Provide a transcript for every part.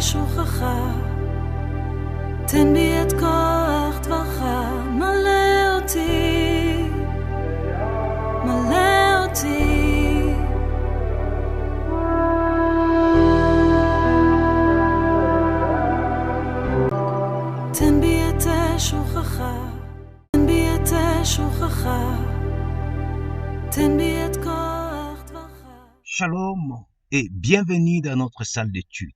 שוכחה, תן בי את כוח דברך, מלא אותי, מלא אותי. תן בי את שוכחה, תן בי את שוכחה, תן בי את כוח דברך. Shalom et bienvenue dans notre salle d'études.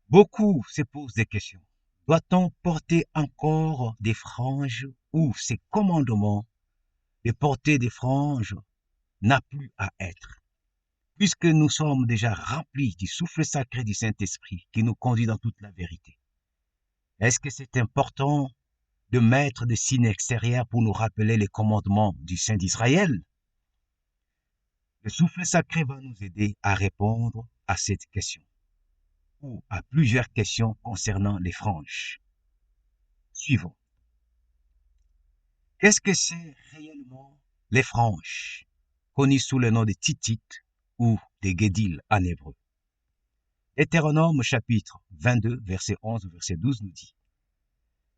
Beaucoup se posent des questions. Doit-on porter encore des franges ou ces commandements de porter des franges n'a plus à être? Puisque nous sommes déjà remplis du souffle sacré du Saint-Esprit qui nous conduit dans toute la vérité. Est-ce que c'est important de mettre des signes extérieurs pour nous rappeler les commandements du Saint d'Israël? Le souffle sacré va nous aider à répondre à cette question ou à plusieurs questions concernant les franges. Suivons. Qu'est-ce que c'est réellement les franges, connues sous le nom de Tzitzit ou des Guédil en hébreu? Deutéronome chapitre 22, verset 11, verset 12 nous dit: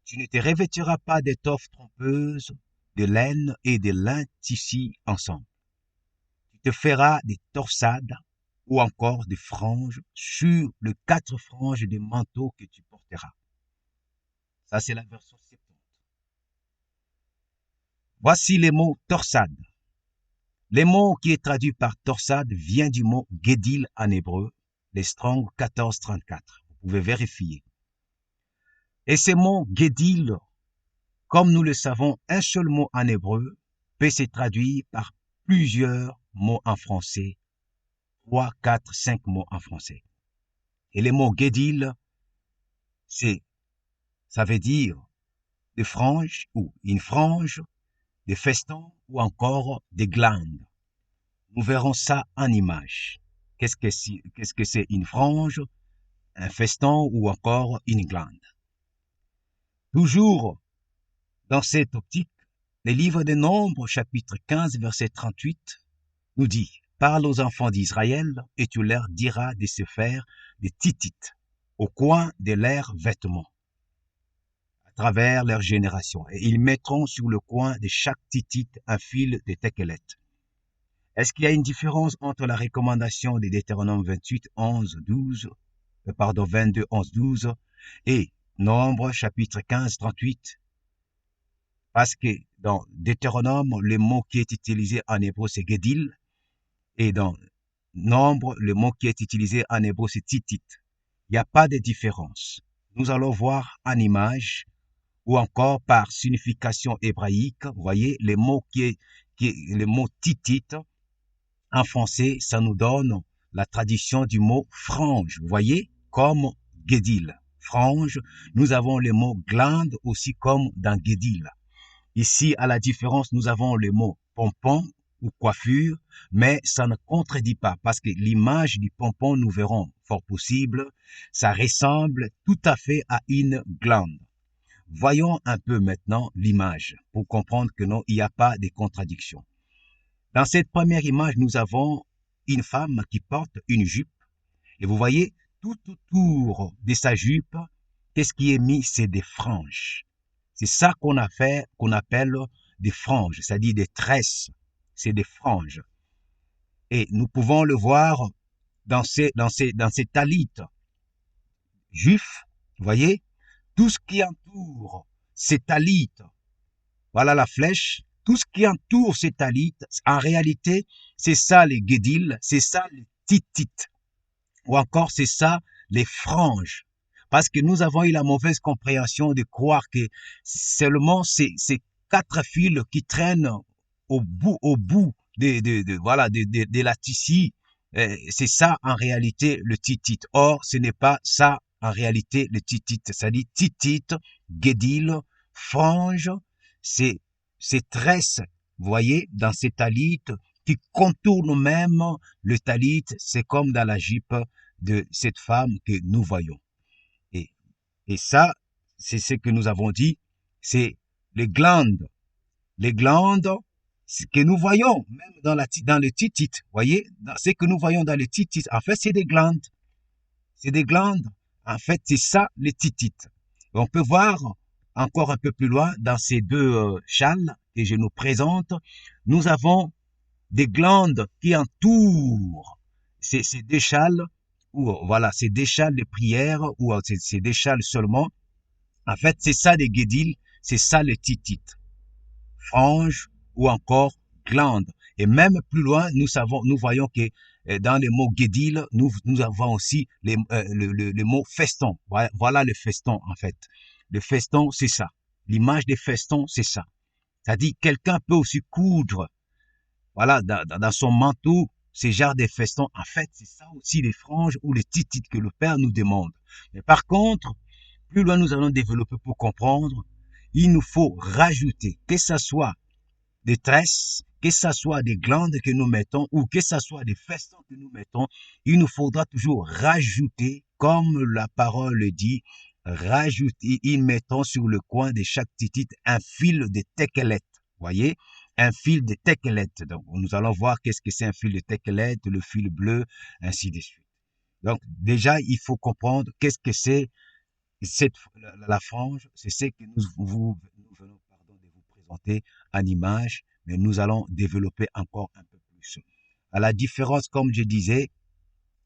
Tu ne te revêtiras pas d'étoffe trompeuse, de laine et de lin tissu ensemble. Tu te feras des torsades ou encore des franges sur les 4 franges des manteaux que tu porteras. Ça, c'est la version 70. Voici les mots torsade. Le mot qui est traduit par torsade vient du mot Guédil en hébreu, les Strong 1434. Vous pouvez vérifier. Et ce mot Guédil, comme nous le savons, un seul mot en hébreu peut se traduire par plusieurs mots en français, 3, 4, 5 mots en français. Et le mot Guédil, ça veut dire des franges ou une frange, des festons ou encore des glandes. Nous verrons ça en image. Qu'est-ce que c'est une frange, un feston ou encore une glande? Toujours dans cette optique, le livre des Nombres, chapitre 15, verset 38, nous dit: Parle aux enfants d'Israël et tu leur diras de se faire des titites au coin de leurs vêtements, à travers leur génération. Et ils mettront sur le coin de chaque titite un fil de tekelet. Est-ce qu'il y a une différence entre la recommandation de Deutéronome 22, 11, 12 et Nombre, chapitre 15, 38? Parce que dans Deutéronome, le mot qui est utilisé en hébreu, c'est Guédil, et dans Nombre, le mot qui est utilisé en hébreu, c'est Tzitzit. Il n'y a pas de différence. Nous allons voir en image ou encore par signification hébraïque. Vous voyez, le mot le mot Tzitzit, en français, ça nous donne la tradition du mot frange. Vous voyez, comme Guédil. Frange, nous avons le mot glande aussi comme dans Guédil. Ici, à la différence, nous avons le mot pompon ou coiffure, mais ça ne contredit pas parce que l'image du pompon, nous verrons fort possible, ça ressemble tout à fait à une glande. Voyons un peu maintenant l'image pour comprendre que non, il n'y a pas de contradiction. Dans cette première image, nous avons une femme qui porte une jupe et vous voyez, tout autour de sa jupe, qu'est-ce qui est mis? C'est des franges. C'est ça qu'on appelle des franges, c'est-à-dire des tresses. C'est des franges. Et nous pouvons le voir dans ces talites juifs. Vous voyez, tout ce qui entoure ces talites, voilà la flèche, tout ce qui entoure ces talites, en réalité, c'est ça les guédil, c'est ça les titites, ou encore c'est ça les franges. Parce que nous avons eu la mauvaise compréhension de croire que seulement ces 4 fils qui traînent au bout de la tissu, c'est ça en réalité le titit. Or, ce n'est pas ça en réalité le titit. C'est-à-dire titit, guédil, frange, c'est ces tresses, vous voyez, dans ces talites qui contournent même le talit, c'est comme dans la jupe de cette femme que nous voyons. Et ça, c'est ce que nous avons dit, c'est les glandes. Les glandes, ce que nous voyons même dans le titit, voyez, ce que nous voyons dans le titit, en fait, c'est des glandes. C'est des glandes. En fait, c'est ça, les titites. On peut voir encore un peu plus loin dans ces deux châles que je nous présente, nous avons des glandes qui entourent ces deux châles, ou voilà, ces deux châles de prière, ou ces deux châles seulement. En fait, c'est ça les guédiles, c'est ça les titites. Franges ou encore glandes. Et même plus loin, nous voyons que dans les mots guédile, nous avons aussi le mot feston. Voilà le feston, en fait. Le feston, c'est ça. L'image des festons, c'est ça. C'est-à-dire, quelqu'un peut aussi coudre, voilà, dans son manteau, ces genres de festons. En fait, c'est ça aussi les franges ou les titites que le Père nous demande. Mais par contre, plus loin nous allons développer pour comprendre, il nous faut rajouter, que ce soit des tresses, que ce soit des glandes que nous mettons ou que ce soit des festons que nous mettons, il nous faudra toujours rajouter, comme la parole le dit, rajouter, ils mettront sur le coin de chaque titite un fil de tekelet. Voyez, un fil de tekelet. Donc, nous allons voir qu'est-ce que c'est un fil de tekelet, le fil bleu, ainsi de suite. Donc, déjà, il faut comprendre qu'est-ce que c'est la frange, c'est ce que nous venons de vous présenter en image, mais nous allons développer encore un peu plus. À la différence, comme je disais,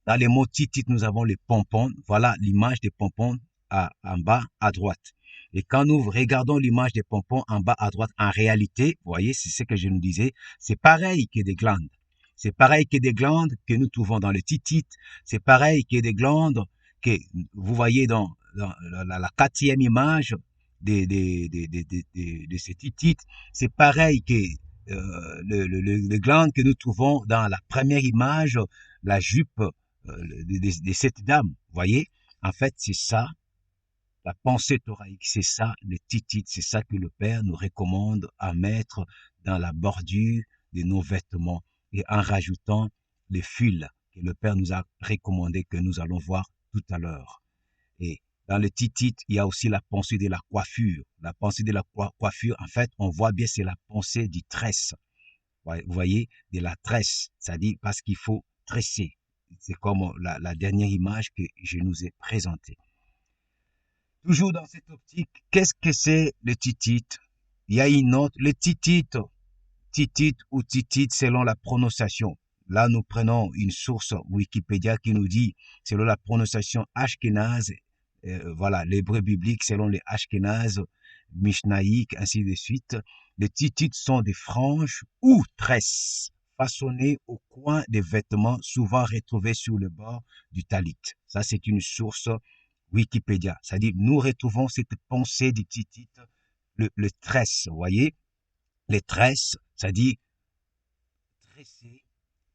dans les mots titites, nous avons les pompons. Voilà l'image des pompons en bas à droite. Et quand nous regardons l'image des pompons en bas à droite, en réalité, vous voyez, c'est ce que je nous disais, c'est pareil que des glandes. C'est pareil que des glandes que nous trouvons dans le titite. C'est pareil que des glandes que vous voyez dans la quatrième image de ces titites. C'est pareil que le glande que nous trouvons dans la première image, la jupe de cette dame. Vous voyez, en fait, c'est ça, la pensée thoraïque, c'est ça, les titites, c'est ça que le Père nous recommande à mettre dans la bordure de nos vêtements et en rajoutant les fils que le Père nous a recommandé que nous allons voir tout à l'heure. Et dans le titite, il y a aussi la pensée de la coiffure. La pensée de la coiffure, en fait, on voit bien, c'est la pensée du tresse. Vous voyez, de la tresse, c'est-à-dire parce qu'il faut tresser. C'est comme la dernière image que je nous ai présentée. Toujours dans cette optique, qu'est-ce que c'est le titite? Il y a une autre, le titite ou titite selon la prononciation. Là, nous prenons une source Wikipédia qui nous dit, selon la prononciation ashkénaze, voilà, l'hébreu biblique selon les ashkénazes, mishnaïques, ainsi de suite, les titites sont des franges ou tresses façonnées au coin des vêtements, souvent retrouvées sur le bord du talit. Ça, c'est une source Wikipédia. C'est-à-dire, nous retrouvons cette pensée des titites, le tresse, vous voyez, les tresses, c'est-à-dire tresser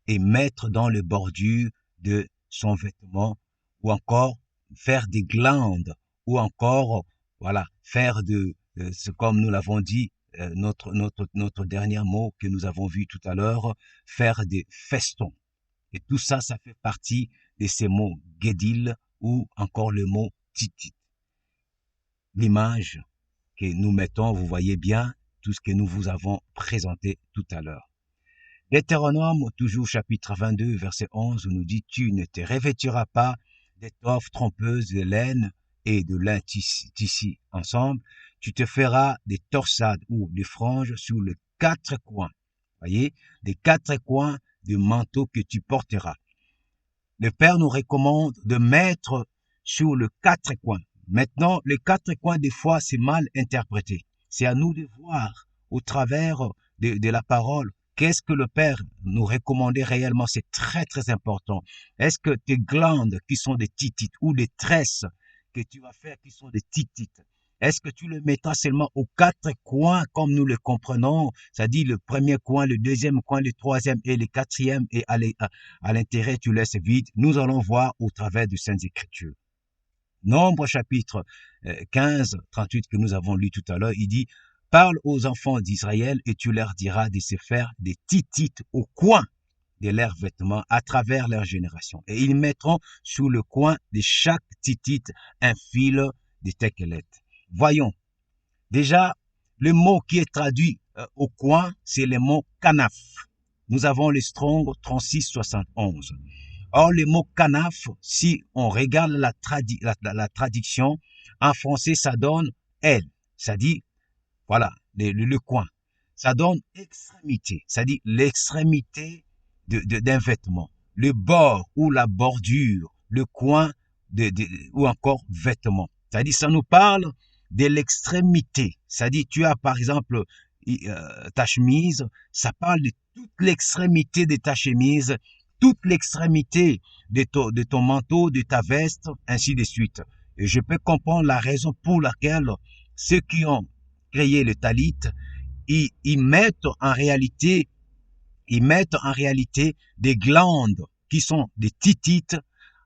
et mettre dans le bordure de son vêtement, ou encore faire des glandes, ou encore, voilà, faire comme nous l'avons dit, notre dernier mot que nous avons vu tout à l'heure, faire des festons. Et tout ça, ça fait partie de ces mots guédil ou encore le mot titite. L'image que nous mettons, vous voyez bien tout ce que nous vous avons présenté tout à l'heure. Deutéronome, toujours chapitre 22, verset 11, nous dit « Tu ne te revêtiras pas d'étoffe trompeuse de laine et de lin tissu ensemble, tu te feras des torsades ou des franges sur les quatre coins. » Voyez, les quatre coins du manteau que tu porteras. Le Père nous recommande de mettre sur les quatre coins. Maintenant, les quatre coins, des fois, c'est mal interprété. C'est à nous de voir au travers de la parole. Qu'est-ce que le Père nous recommandait réellement? C'est très, très important. Est-ce que tes glandes qui sont des titites ou les tresses que tu vas faire qui sont des titites, est-ce que tu le mettras seulement aux quatre coins comme nous le comprenons? C'est-à-dire le premier coin, le deuxième coin, le troisième et le quatrième et à l'intérieur tu laisses vide. Nous allons voir au travers de Saintes Écritures. Nombre chapitre 15, 38 que nous avons lu tout à l'heure, il dit « Parle aux enfants d'Israël et tu leur diras de se faire des titites au coin de leurs vêtements à travers leur génération. Et ils mettront sous le coin de chaque titite un fil de tekelet. » Voyons. Déjà, le mot qui est traduit au coin, c'est le mot canaf. Nous avons le Strong 3671. Or, le mot canaf, si on regarde la traduction, en français, ça donne aile. Ça dit, voilà, le coin. Ça donne extrémité. Ça dit l'extrémité d'un vêtement. Le bord ou la bordure, le coin ou encore vêtement. Ça dit, ça nous parle de l'extrémité. Ça dit, tu as par exemple ta chemise, ça parle de toute l'extrémité de ta chemise, toute l'extrémité de ton manteau, de ta veste, ainsi de suite. Et je peux comprendre la raison pour laquelle ceux qui ont créé le talit, ils mettent en réalité des glandes qui sont des titites,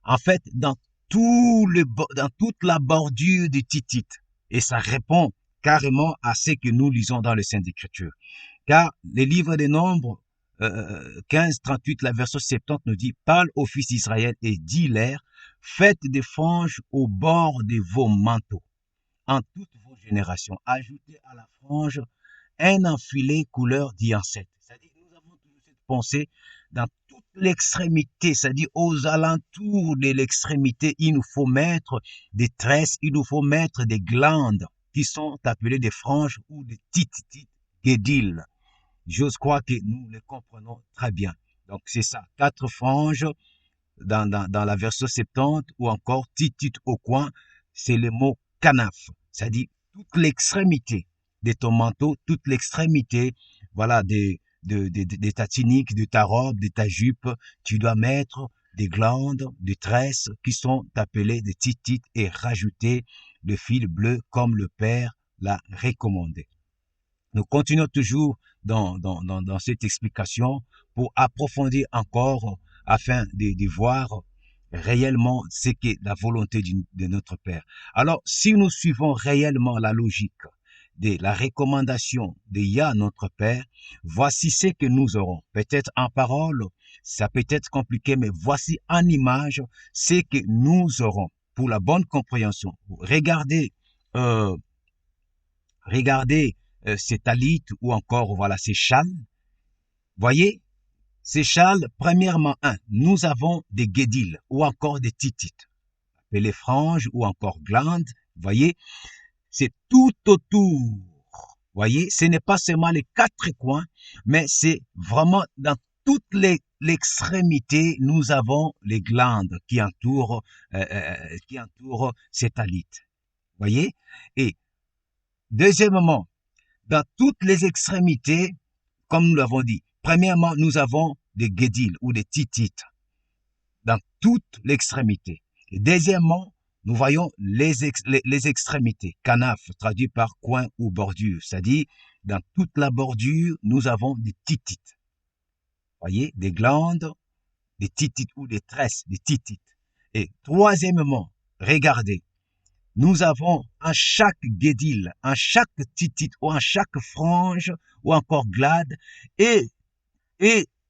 en fait, dans toute la bordure des titites. Et ça répond carrément à ce que nous lisons dans le Saint Écriture. Car le livre des Nombres, 15-38, la verset 70 nous dit, parle aux fils d'Israël et dis-leur, faites des franges au bord de vos manteaux, en toutes vos générations. Ajoutez à la frange un enfilé couleur d'hyacinthe. C'est-à-dire, nous avons toujours cette pensée dans toute l'extrémité, c'est-à-dire aux alentours de l'extrémité, il nous faut mettre des tresses, il nous faut mettre des glandes qui sont appelées des franges ou des titites guédiles. J'ose croire que nous les comprenons très bien. Donc, c'est ça, 4 franges dans la version 70 ou encore titite au coin, c'est le mot canaf, c'est-à-dire toute l'extrémité de ton manteau, toute l'extrémité, voilà, de ta tunique, de ta robe, de ta jupe, tu dois mettre des glandes, des tresses qui sont appelées des titites et rajouter le fil bleu comme le Père l'a recommandé. Nous continuons toujours dans cette explication pour approfondir encore afin de voir réellement ce qu'est la volonté de notre Père. Alors, si nous suivons réellement la logique de la recommandation de Yah, notre Père, voici ce que nous aurons. Peut-être en parole, ça peut être compliqué, mais voici en image ce que nous aurons pour la bonne compréhension. Regardez ces talit ou encore, voilà, ces châles. Voyez, ces châles, premièrement, nous avons des guédiles ou encore des titites, appelées franges ou encore glandes. Voyez, c'est tout autour. Voyez, ce n'est pas seulement les 4 coins, mais c'est vraiment dans toute l'extrémité, nous avons les glandes qui entourent ces talit. Voyez, et deuxièmement, dans toutes les extrémités, comme nous l'avons dit, premièrement, nous avons des guédiles ou des titites dans toute l'extrémité. Et deuxièmement, nous voyons les extrémités, canaf, traduit par coin ou bordure, c'est-à-dire dans toute la bordure, nous avons des titites. Voyez, des glandes, des titites ou des tresses, des titites. Et troisièmement, regardez, nous avons en chaque guédile, en chaque titite ou en chaque frange ou encore glade et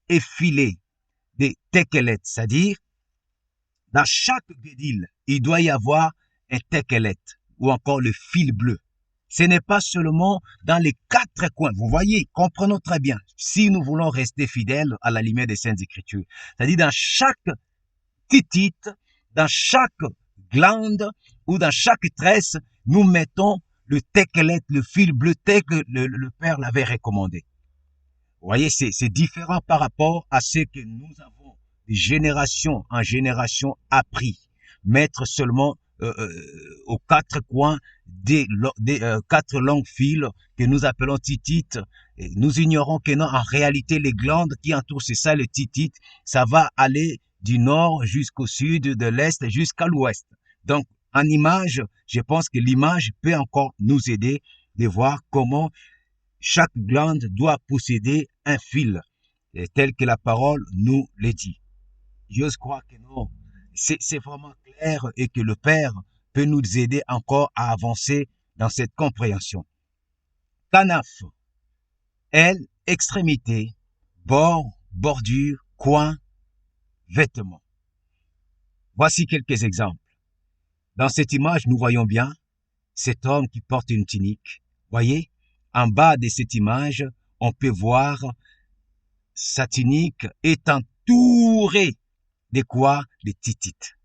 effilé des tekelet, c'est-à-dire dans chaque guédile, il doit y avoir un tekelet ou encore le fil bleu. Ce n'est pas seulement dans les 4 coins. Vous voyez, comprenons très bien, si nous voulons rester fidèles à la lumière des Saintes Écritures, c'est-à-dire dans chaque titite, dans chaque glande ou dans chaque tresse, nous mettons le tekelet, le fil bleu tel que le Père l'avait recommandé. Vous voyez, c'est différent par rapport à ce que nous avons de génération en génération appris. Mettre seulement aux 4 coins des 4 longs fils que nous appelons titites. Et nous ignorons que non, en réalité, les glandes qui entourent, c'est ça le titite, ça va aller du nord jusqu'au sud, de l'est jusqu'à l'ouest. Donc, en image, je pense que l'image peut encore nous aider de voir comment chaque glande doit posséder un fil, tel que la parole nous le dit. J'ose croire que non, c'est vraiment clair et que le Père peut nous aider encore à avancer dans cette compréhension. Canaf, aile, extrémité, bord, bordure, coin, vêtements. Voici quelques exemples. Dans cette image, nous voyons bien cet homme qui porte une tunique. Voyez, en bas de cette image, on peut voir sa tunique est entourée des quoi? Des titites.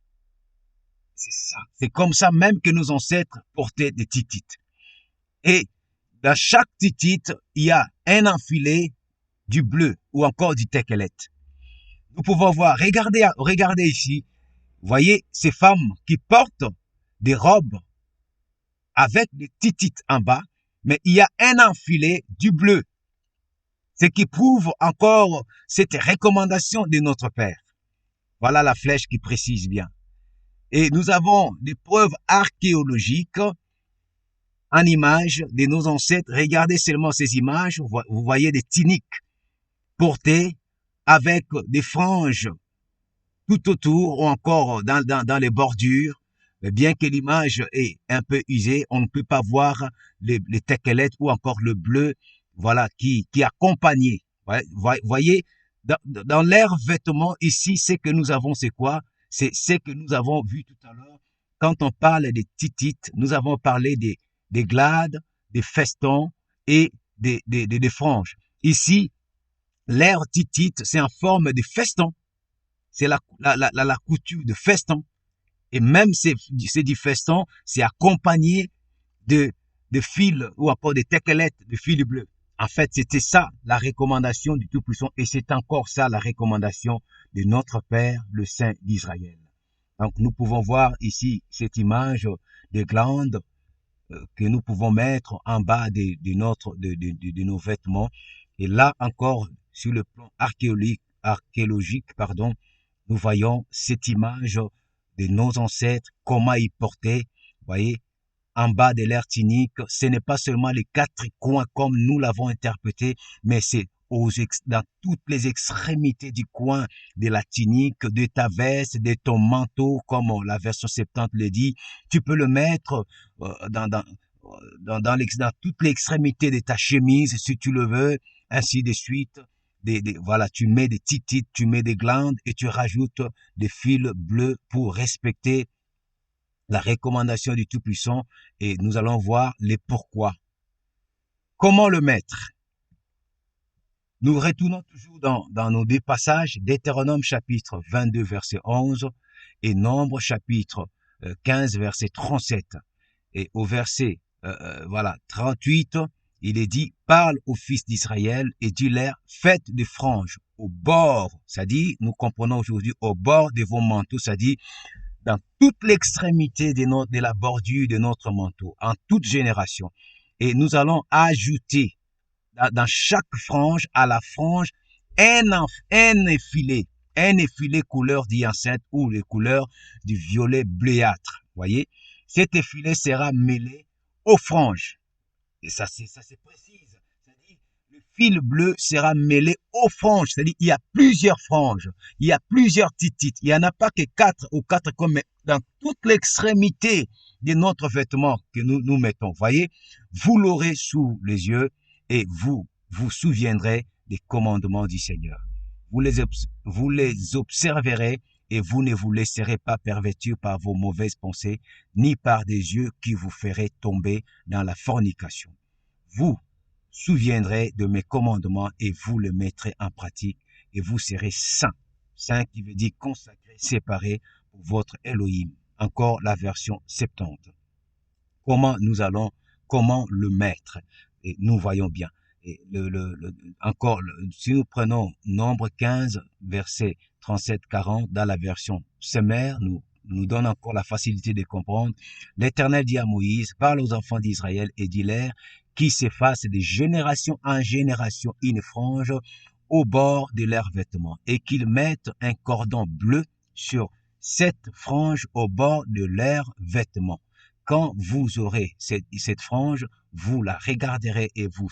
C'est ça. C'est comme ça même que nos ancêtres portaient des titites. Et dans chaque titite, il y a un enfilé du bleu ou encore du tekelet. Nous pouvons voir, regardez ici, voyez ces femmes qui portent des robes avec des titites en bas, mais il y a un enfilé du bleu, ce qui prouve encore cette recommandation de notre Père. Voilà la flèche qui précise bien. Et nous avons des preuves archéologiques en images de nos ancêtres. Regardez seulement ces images, vous voyez des tuniques portées avec des franges tout autour ou encore dans les bordures. Bien que l'image est un peu usée, on ne peut pas voir les tekelettes ou encore le bleu, voilà, qui accompagnait. Voyez, dans leurs vêtements ici, ce que nous avons, c'est quoi? C'est ce que nous avons vu tout à l'heure. Quand on parle des titites, nous avons parlé des glades, des festons et des franges. Ici, l'air titite, c'est en forme de feston. C'est la couture de feston. Et même c'est du feston, c'est accompagné de fils ou encore de tekelettes, de fils bleus. En fait, c'était ça la recommandation du Tout-Puissant et c'est encore ça la recommandation de notre Père, le Saint d'Israël. Donc, nous pouvons voir ici cette image des glandes que nous pouvons mettre en bas de nos vêtements. Et là encore, sur le plan archéologique, nous voyons cette image de nos ancêtres, comment ils portaient, voyez, en bas de l'air tunique. Ce n'est pas seulement les quatre coins comme nous l'avons interprété, mais c'est dans toutes les extrémités du coin de la tunique, de ta veste, de ton manteau, comme la version 70 le dit. Tu peux le mettre dans toutes les extrémités de ta chemise, si tu le veux, ainsi de suite. Voilà, tu mets des titites, tu mets des glandes et tu rajoutes des fils bleus pour respecter la recommandation du Tout-Puissant et nous allons voir les pourquoi. Comment le mettre? Nous retournons toujours dans nos deux passages, Deutéronome chapitre 22 verset 11 et Nombre chapitre 15 verset 37. Et au verset 38, il est dit, parle aux fils d'Israël et dis-leur, faites des franges au bord, c'est-à-dire, nous comprenons aujourd'hui, au bord de vos manteaux, c'est-à-dire, dans toute l'extrémité de la bordure de notre manteau, en toute génération. Et nous allons ajouter dans chaque frange, à la frange, un effilé couleur d'hyacinthe ou les couleurs du violet bleuâtre. Voyez, cet effilé sera mêlé aux franges. Et ça c'est précise. C'est-à-dire, le fil bleu sera mêlé aux franges. C'est-à-dire, il y a plusieurs franges. Il y a plusieurs titites. Il n'y en a pas que 4 ou 4 comme dans toute l'extrémité de notre vêtement que nous mettons. Voyez, vous l'aurez sous les yeux et vous souviendrez des commandements du Seigneur. Vous les observerez et vous ne vous laisserez pas pervertir par vos mauvaises pensées, ni par des yeux qui vous feraient tomber dans la fornication. Vous souviendrez de mes commandements et vous les mettrez en pratique et vous serez saints. Saint qui veut dire consacré, séparé pour votre Elohim. Encore la version 70. Comment le mettre? Et nous voyons bien. Et si nous prenons Nombre 15, verset 37-40, dans la version sommaire, nous donne encore la facilité de comprendre. L'Éternel dit à Moïse, parle aux enfants d'Israël et dis-leur qu'ils s'effacent de génération en génération une frange au bord de leurs vêtements et qu'ils mettent un cordon bleu sur cette frange au bord de leurs vêtements. Quand vous aurez cette frange, vous la regarderez et vous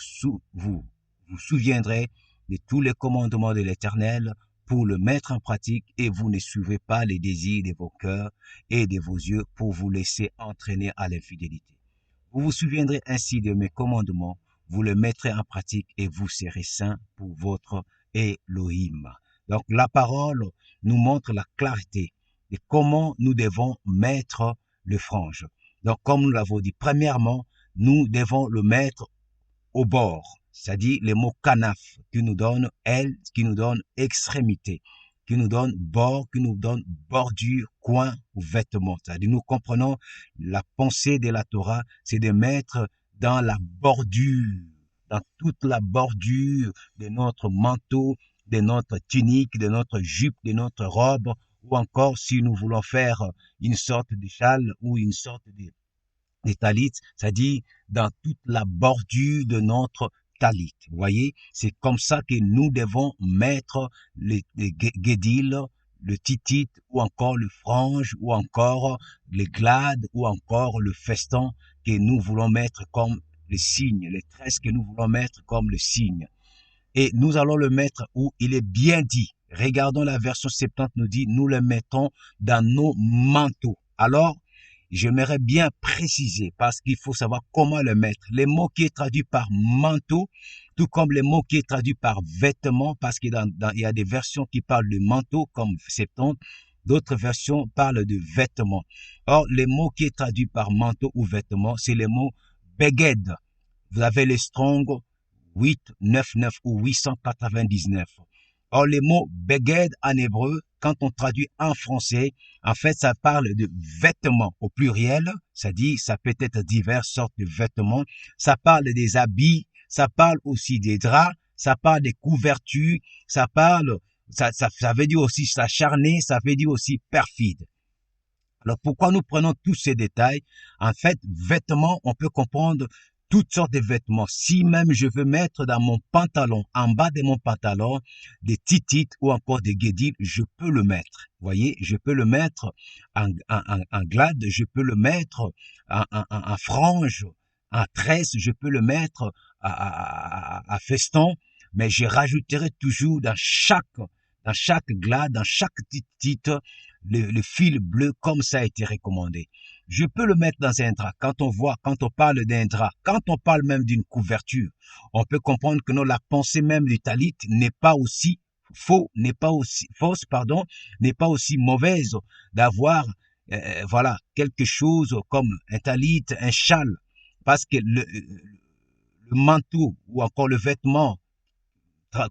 souviendrez de tous les commandements de l'Éternel pour le mettre en pratique et vous ne suivez pas les désirs de vos cœurs et de vos yeux pour vous laisser entraîner à l'infidélité. Vous vous souviendrez ainsi de mes commandements, vous le mettrez en pratique et vous serez saints pour votre Elohim. Donc la parole nous montre la clarté de comment nous devons mettre le frange. Donc, comme nous l'avons dit, premièrement, nous devons le mettre au bord, c'est-à-dire le mot kanaf, qui nous donne extrémité, qui nous donne bord, qui nous donne bordure, coin ou vêtement. C'est-à-dire, nous comprenons la pensée de la Torah, c'est de mettre dans la bordure, dans toute la bordure de notre manteau, de notre tunique, de notre jupe, de notre robe, ou encore si nous voulons faire une sorte de châle ou une sorte de talit, c'est-à-dire dans toute la bordure de notre talit. Vous voyez, c'est comme ça que nous devons mettre les guédil, le titit, ou encore le frange, ou encore les glades, ou encore le feston que nous voulons mettre comme le signe, les tresses que nous voulons mettre comme le signe. Et nous allons le mettre où il est bien dit. Regardons la version 70 nous dit, nous le mettons dans nos manteaux. Alors, j'aimerais bien préciser parce qu'il faut savoir comment le mettre. Les mots qui est traduit par manteau, tout comme les mots qui est traduit par vêtements, parce qu'il y a des versions qui parlent de manteau comme 70, d'autres versions parlent de vêtements. Or, les mots qui est traduit par manteau ou vêtements, c'est les mots beged. Vous avez les Strong 899 ou 899. Or, les mots beged en hébreu, quand on traduit en français, en fait, ça parle de vêtements au pluriel, c'est-à-dire, ça peut être diverses sortes de vêtements. Ça parle des habits, ça parle aussi des draps, ça parle des couvertures, ça veut dire aussi s'acharner, ça veut dire aussi perfide. Alors, pourquoi nous prenons tous ces détails? En fait, vêtements, on peut comprendre toutes sortes de vêtements. Si même je veux mettre dans mon pantalon, en bas de mon pantalon, des titites ou encore des guédilles, je peux le mettre. Vous voyez, je peux le mettre en glade, je peux le mettre en frange, en tresse, je peux le mettre à feston, mais je rajouterai toujours dans chaque glade, dans chaque titite, le fil bleu comme ça a été recommandé. Je peux le mettre dans un drap. Quand on parle d'un drap, quand on parle même d'une couverture, on peut comprendre que non, la pensée même du talit n'est pas aussi fausse, n'est pas aussi mauvaise d'avoir, quelque chose comme un talit, un châle, parce que le manteau ou encore le vêtement,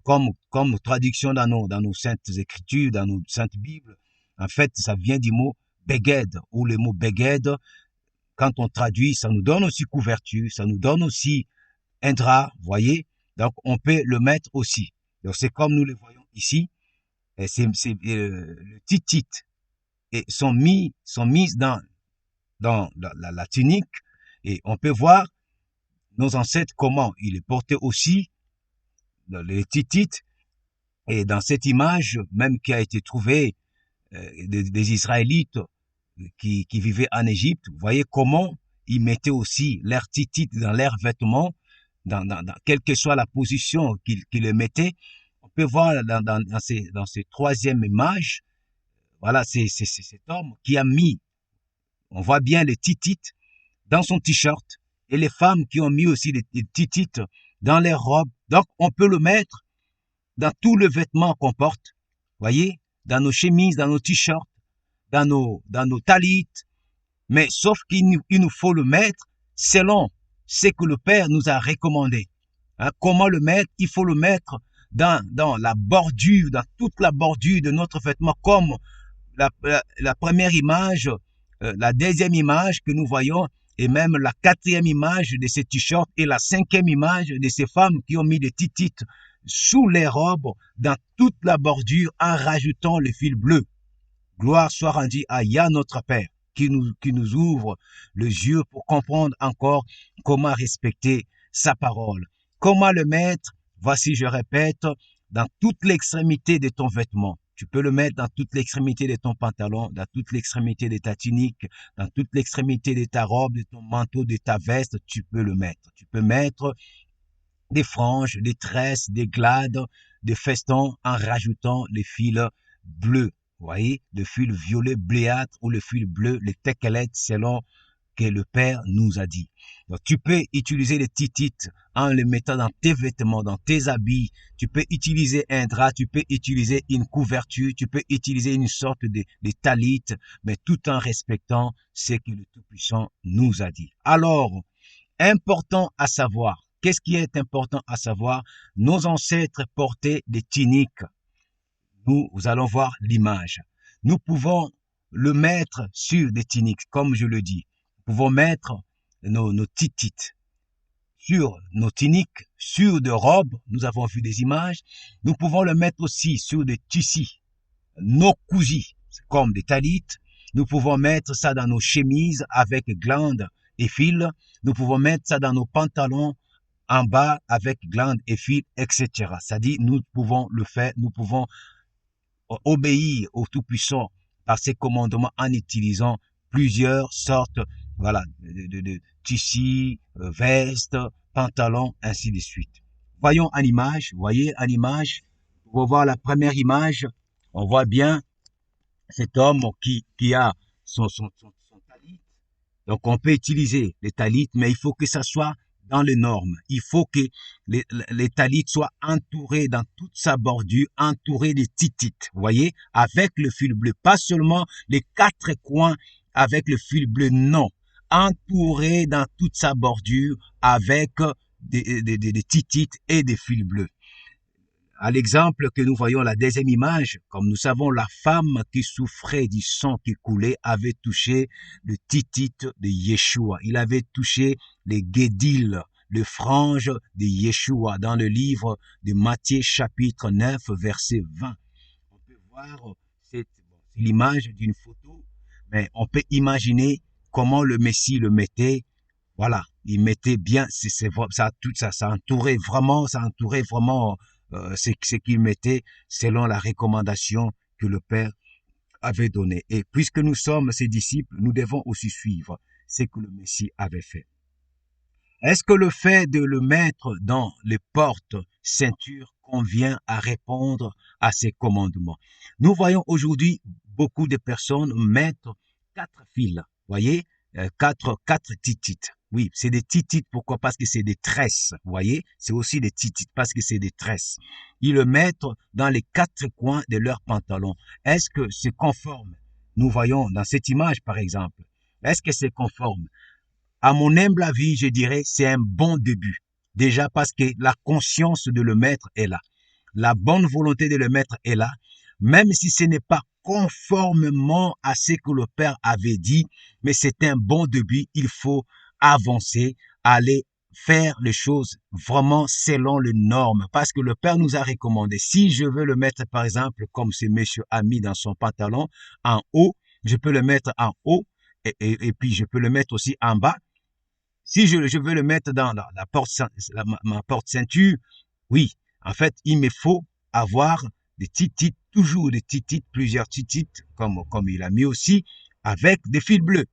comme traduction dans nos saintes écritures, dans nos saintes Bibles, en fait, ça vient du mot beged, ou le mot beged, quand on traduit, ça nous donne aussi couverture, ça nous donne aussi un drap, voyez, donc on peut le mettre aussi. Donc c'est comme nous le voyons ici, et le titit et sont mis dans la tunique, et on peut voir nos ancêtres comment il est porté aussi les titites, et dans cette image même qui a été trouvée des Israélites qui vivaient en Égypte, vous voyez comment ils mettaient aussi leurs titites dans leurs vêtements, dans quelle que soit la position qu'ils les mettaient. On peut voir dans ces troisième images, voilà, c'est cet homme qui a mis, on voit bien les titites dans son t-shirt, et les femmes qui ont mis aussi des titites dans leurs robes. Donc, on peut le mettre dans tout le vêtement qu'on porte, voyez, dans nos chemises, dans nos t-shirts, dans nos talites, mais sauf qu'il nous faut le mettre selon ce que le Père nous a recommandé. Hein, comment le mettre? Il faut le mettre dans la bordure, dans toute la bordure de notre vêtement, comme la première image, la deuxième image que nous voyons, et même la quatrième image de ces t-shirts, et la cinquième image de ces femmes qui ont mis des titites sous les robes, dans toute la bordure, en rajoutant le fil bleu. Gloire soit rendue à Yah notre Père, qui nous ouvre les yeux pour comprendre encore comment respecter sa parole. Comment le mettre? Voici, je répète, dans toute l'extrémité de ton vêtement. Tu peux le mettre dans toute l'extrémité de ton pantalon, dans toute l'extrémité de ta tunique, dans toute l'extrémité de ta robe, de ton manteau, de ta veste, tu peux le mettre. Tu peux mettre des franges, des tresses, des glades, des festons en rajoutant les fils bleus. Vous voyez, le fil violet bléâtre ou le fil bleu, les tekelet, selon que le Père nous a dit. Donc, tu peux utiliser les titites en les mettant dans tes vêtements, dans tes habits. Tu peux utiliser un drap, tu peux utiliser une couverture, tu peux utiliser une sorte de talit, mais tout en respectant ce que le Tout-Puissant nous a dit. Alors, important à savoir, qu'est-ce qui est important à savoir? Nos ancêtres portaient des tuniques. nous allons voir l'image. Nous pouvons le mettre sur des tuniques, comme je le dis. Nous pouvons mettre nos titites sur nos tuniques, sur des robes. Nous avons vu des images. Nous pouvons le mettre aussi sur des tissus, nos cousis, comme des talites. Nous pouvons mettre ça dans nos chemises avec glandes et fils. Nous pouvons mettre ça dans nos pantalons en bas avec glandes et fils, etc. C'est-à-dire, nous pouvons le faire, nous pouvons obéir au Tout-Puissant par ses commandements en utilisant plusieurs sortes, voilà, de tissus, vestes, pantalons, ainsi de suite. Voyons en image, voyez en image, on va voir la première image, on voit bien cet homme qui a son talit. Donc on peut utiliser les talites, mais il faut que ça soit dans les normes. Il faut que les talites soient entourés dans toute sa bordure, entourés de titites, vous voyez, avec le fil bleu. Pas seulement les quatre coins avec le fil bleu, non. Entouré dans toute sa bordure avec des titites et des fils bleus. À l'exemple que nous voyons la deuxième image, comme nous savons, la femme qui souffrait du sang qui coulait avait touché le titite de Yeshua. Il avait touché les guédiles, le frange de Yeshua dans le livre de Matthieu chapitre 9 verset 20. On peut voir c'est l'image d'une photo, mais on peut imaginer comment le Messie le mettait. Voilà, il mettait bien, ça entourait vraiment ce qu'il mettait selon la recommandation que le Père avait donnée. Et puisque nous sommes ses disciples, nous devons aussi suivre ce que le Messie avait fait. Est-ce que le fait de le mettre dans les portes ceintures convient à répondre à ces commandements? Nous voyons aujourd'hui beaucoup de personnes mettre 4 fils, voyez, quatre titites. Oui, c'est des titites. Pourquoi? Parce que c'est des tresses. Vous voyez, c'est aussi des titites parce que c'est des tresses. Ils le mettent dans les 4 coins de leur pantalon. Est-ce que c'est conforme? Nous voyons dans cette image, par exemple. Est-ce que c'est conforme? À mon humble avis, je dirais, c'est un bon début. Déjà parce que la conscience de le mettre est là. La bonne volonté de le mettre est là. Même si ce n'est pas conformément à ce que le Père avait dit, mais c'est un bon début. Il faut avancer, aller faire les choses vraiment selon les normes. Parce que le Père nous a recommandé, si je veux le mettre, par exemple, comme ce monsieur a mis dans son pantalon, en haut, je peux le mettre en haut, et puis je peux le mettre aussi en bas. Si je veux le mettre dans ma porte ceinture, oui, en fait, il me faut avoir des titites, toujours des titites, plusieurs titites, comme il a mis aussi, avec des fils bleus.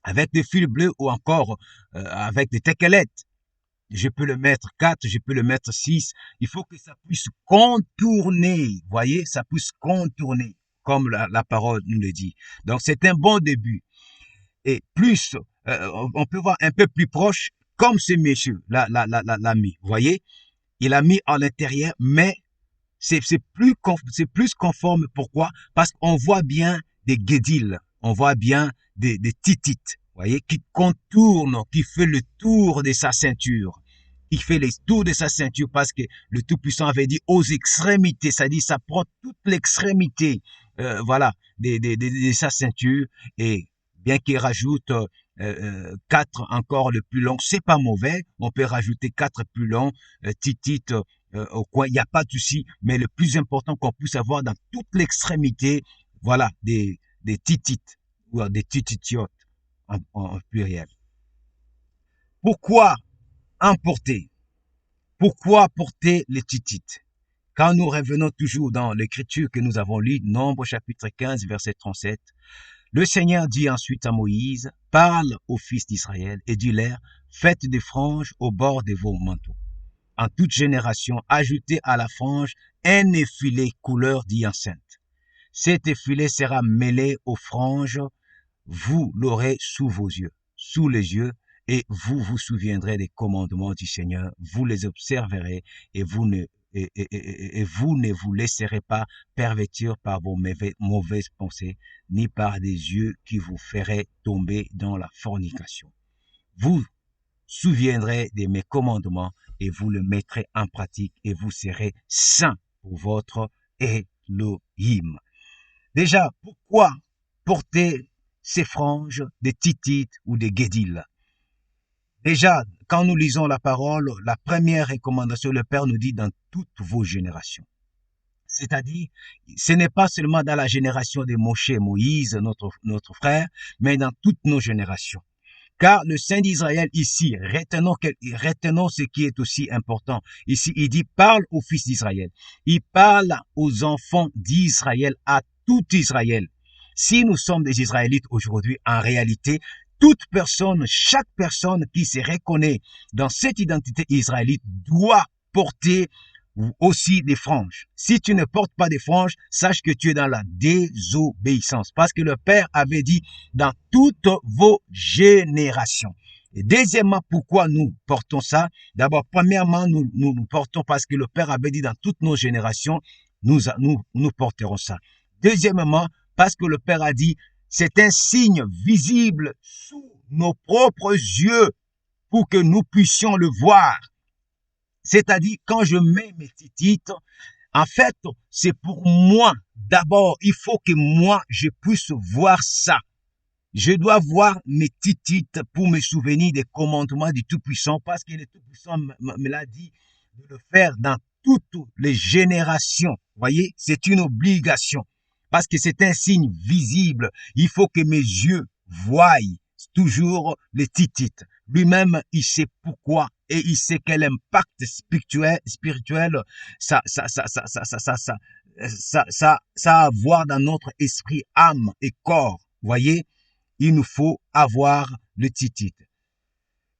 Avec des fils bleus ou encore avec des tequelettes. Je peux le mettre 4, je peux le mettre 6. Il faut que ça puisse contourner, voyez, ça puisse contourner, comme la parole nous le dit. Donc, c'est un bon début. Et plus, on peut voir un peu plus proche, comme ce monsieur l'a mis, voyez. Il a mis à l'intérieur, mais c'est plus conforme. Pourquoi? Parce qu'on voit bien des guédiles, on voit bien des titites, voyez, qui contournent, qui fait le tour de sa ceinture. Il fait le tour de sa ceinture parce que le Tout-Puissant avait dit aux extrémités, c'est-à-dire ça prend toute l'extrémité, voilà, de sa ceinture. Et bien qu'il rajoute 4 encore le plus long, c'est pas mauvais. On peut rajouter 4 plus longs, titites au coin, il n'y a pas de souci. Mais le plus important qu'on puisse avoir dans toute l'extrémité, voilà, des titites ou des tititiotes en pluriel. Pourquoi emporter? Pourquoi porter les titites? Quand nous revenons toujours dans l'écriture que nous avons lue, Nombre chapitre 15, verset 37, le Seigneur dit ensuite à Moïse, parle aux fils d'Israël et dis-leur, faites des franges au bord de vos manteaux. En toute génération, ajoutez à la frange un effilé couleur d'hyacinthe. Cet effilé sera mêlé aux franges, vous l'aurez sous vos yeux, sous les yeux, et vous vous souviendrez des commandements du Seigneur, vous les observerez et vous ne vous laisserez pas pervertir par vos mauvaises pensées, ni par des yeux qui vous feraient tomber dans la fornication. Vous souviendrez de mes commandements et vous le mettrez en pratique et vous serez saints pour votre Elohim. Déjà, pourquoi porter ces franges des Titites ou des Guédil? Déjà, quand nous lisons la parole, la première recommandation, le Père nous dit dans toutes vos générations. C'est-à-dire, ce n'est pas seulement dans la génération de Moshe, Moïse, notre frère, mais dans toutes nos générations. Car le Saint d'Israël ici, retenons ce qui est aussi important. Ici, il dit, parle aux fils d'Israël. Il parle aux enfants d'Israël, à tout Israël. Si nous sommes des Israélites aujourd'hui, en réalité, toute personne, chaque personne qui se reconnaît dans cette identité israélite doit porter aussi des franges. Si tu ne portes pas des franges, sache que tu es dans la désobéissance. Parce que le Père avait dit dans toutes vos générations. Et deuxièmement, pourquoi nous portons ça? D'abord, premièrement, nous portons parce que le Père avait dit dans toutes nos générations, nous porterons ça. Deuxièmement, parce que le Père a dit, c'est un signe visible sous nos propres yeux pour que nous puissions le voir. C'est-à-dire, quand je mets mes titites, en fait, c'est pour moi. D'abord, il faut que moi, je puisse voir ça. Je dois voir mes titites pour me souvenir des commandements du Tout-Puissant, parce que le Tout-Puissant me l'a dit de le faire dans toutes les générations. Vous voyez, c'est une obligation, parce que c'est un signe visible. Il faut que mes yeux voient toujours les titites. Lui-même, il sait pourquoi et il sait quel impact spirituel ça a à avoir dans notre esprit, âme et corps. Voyez, il nous faut avoir le titite.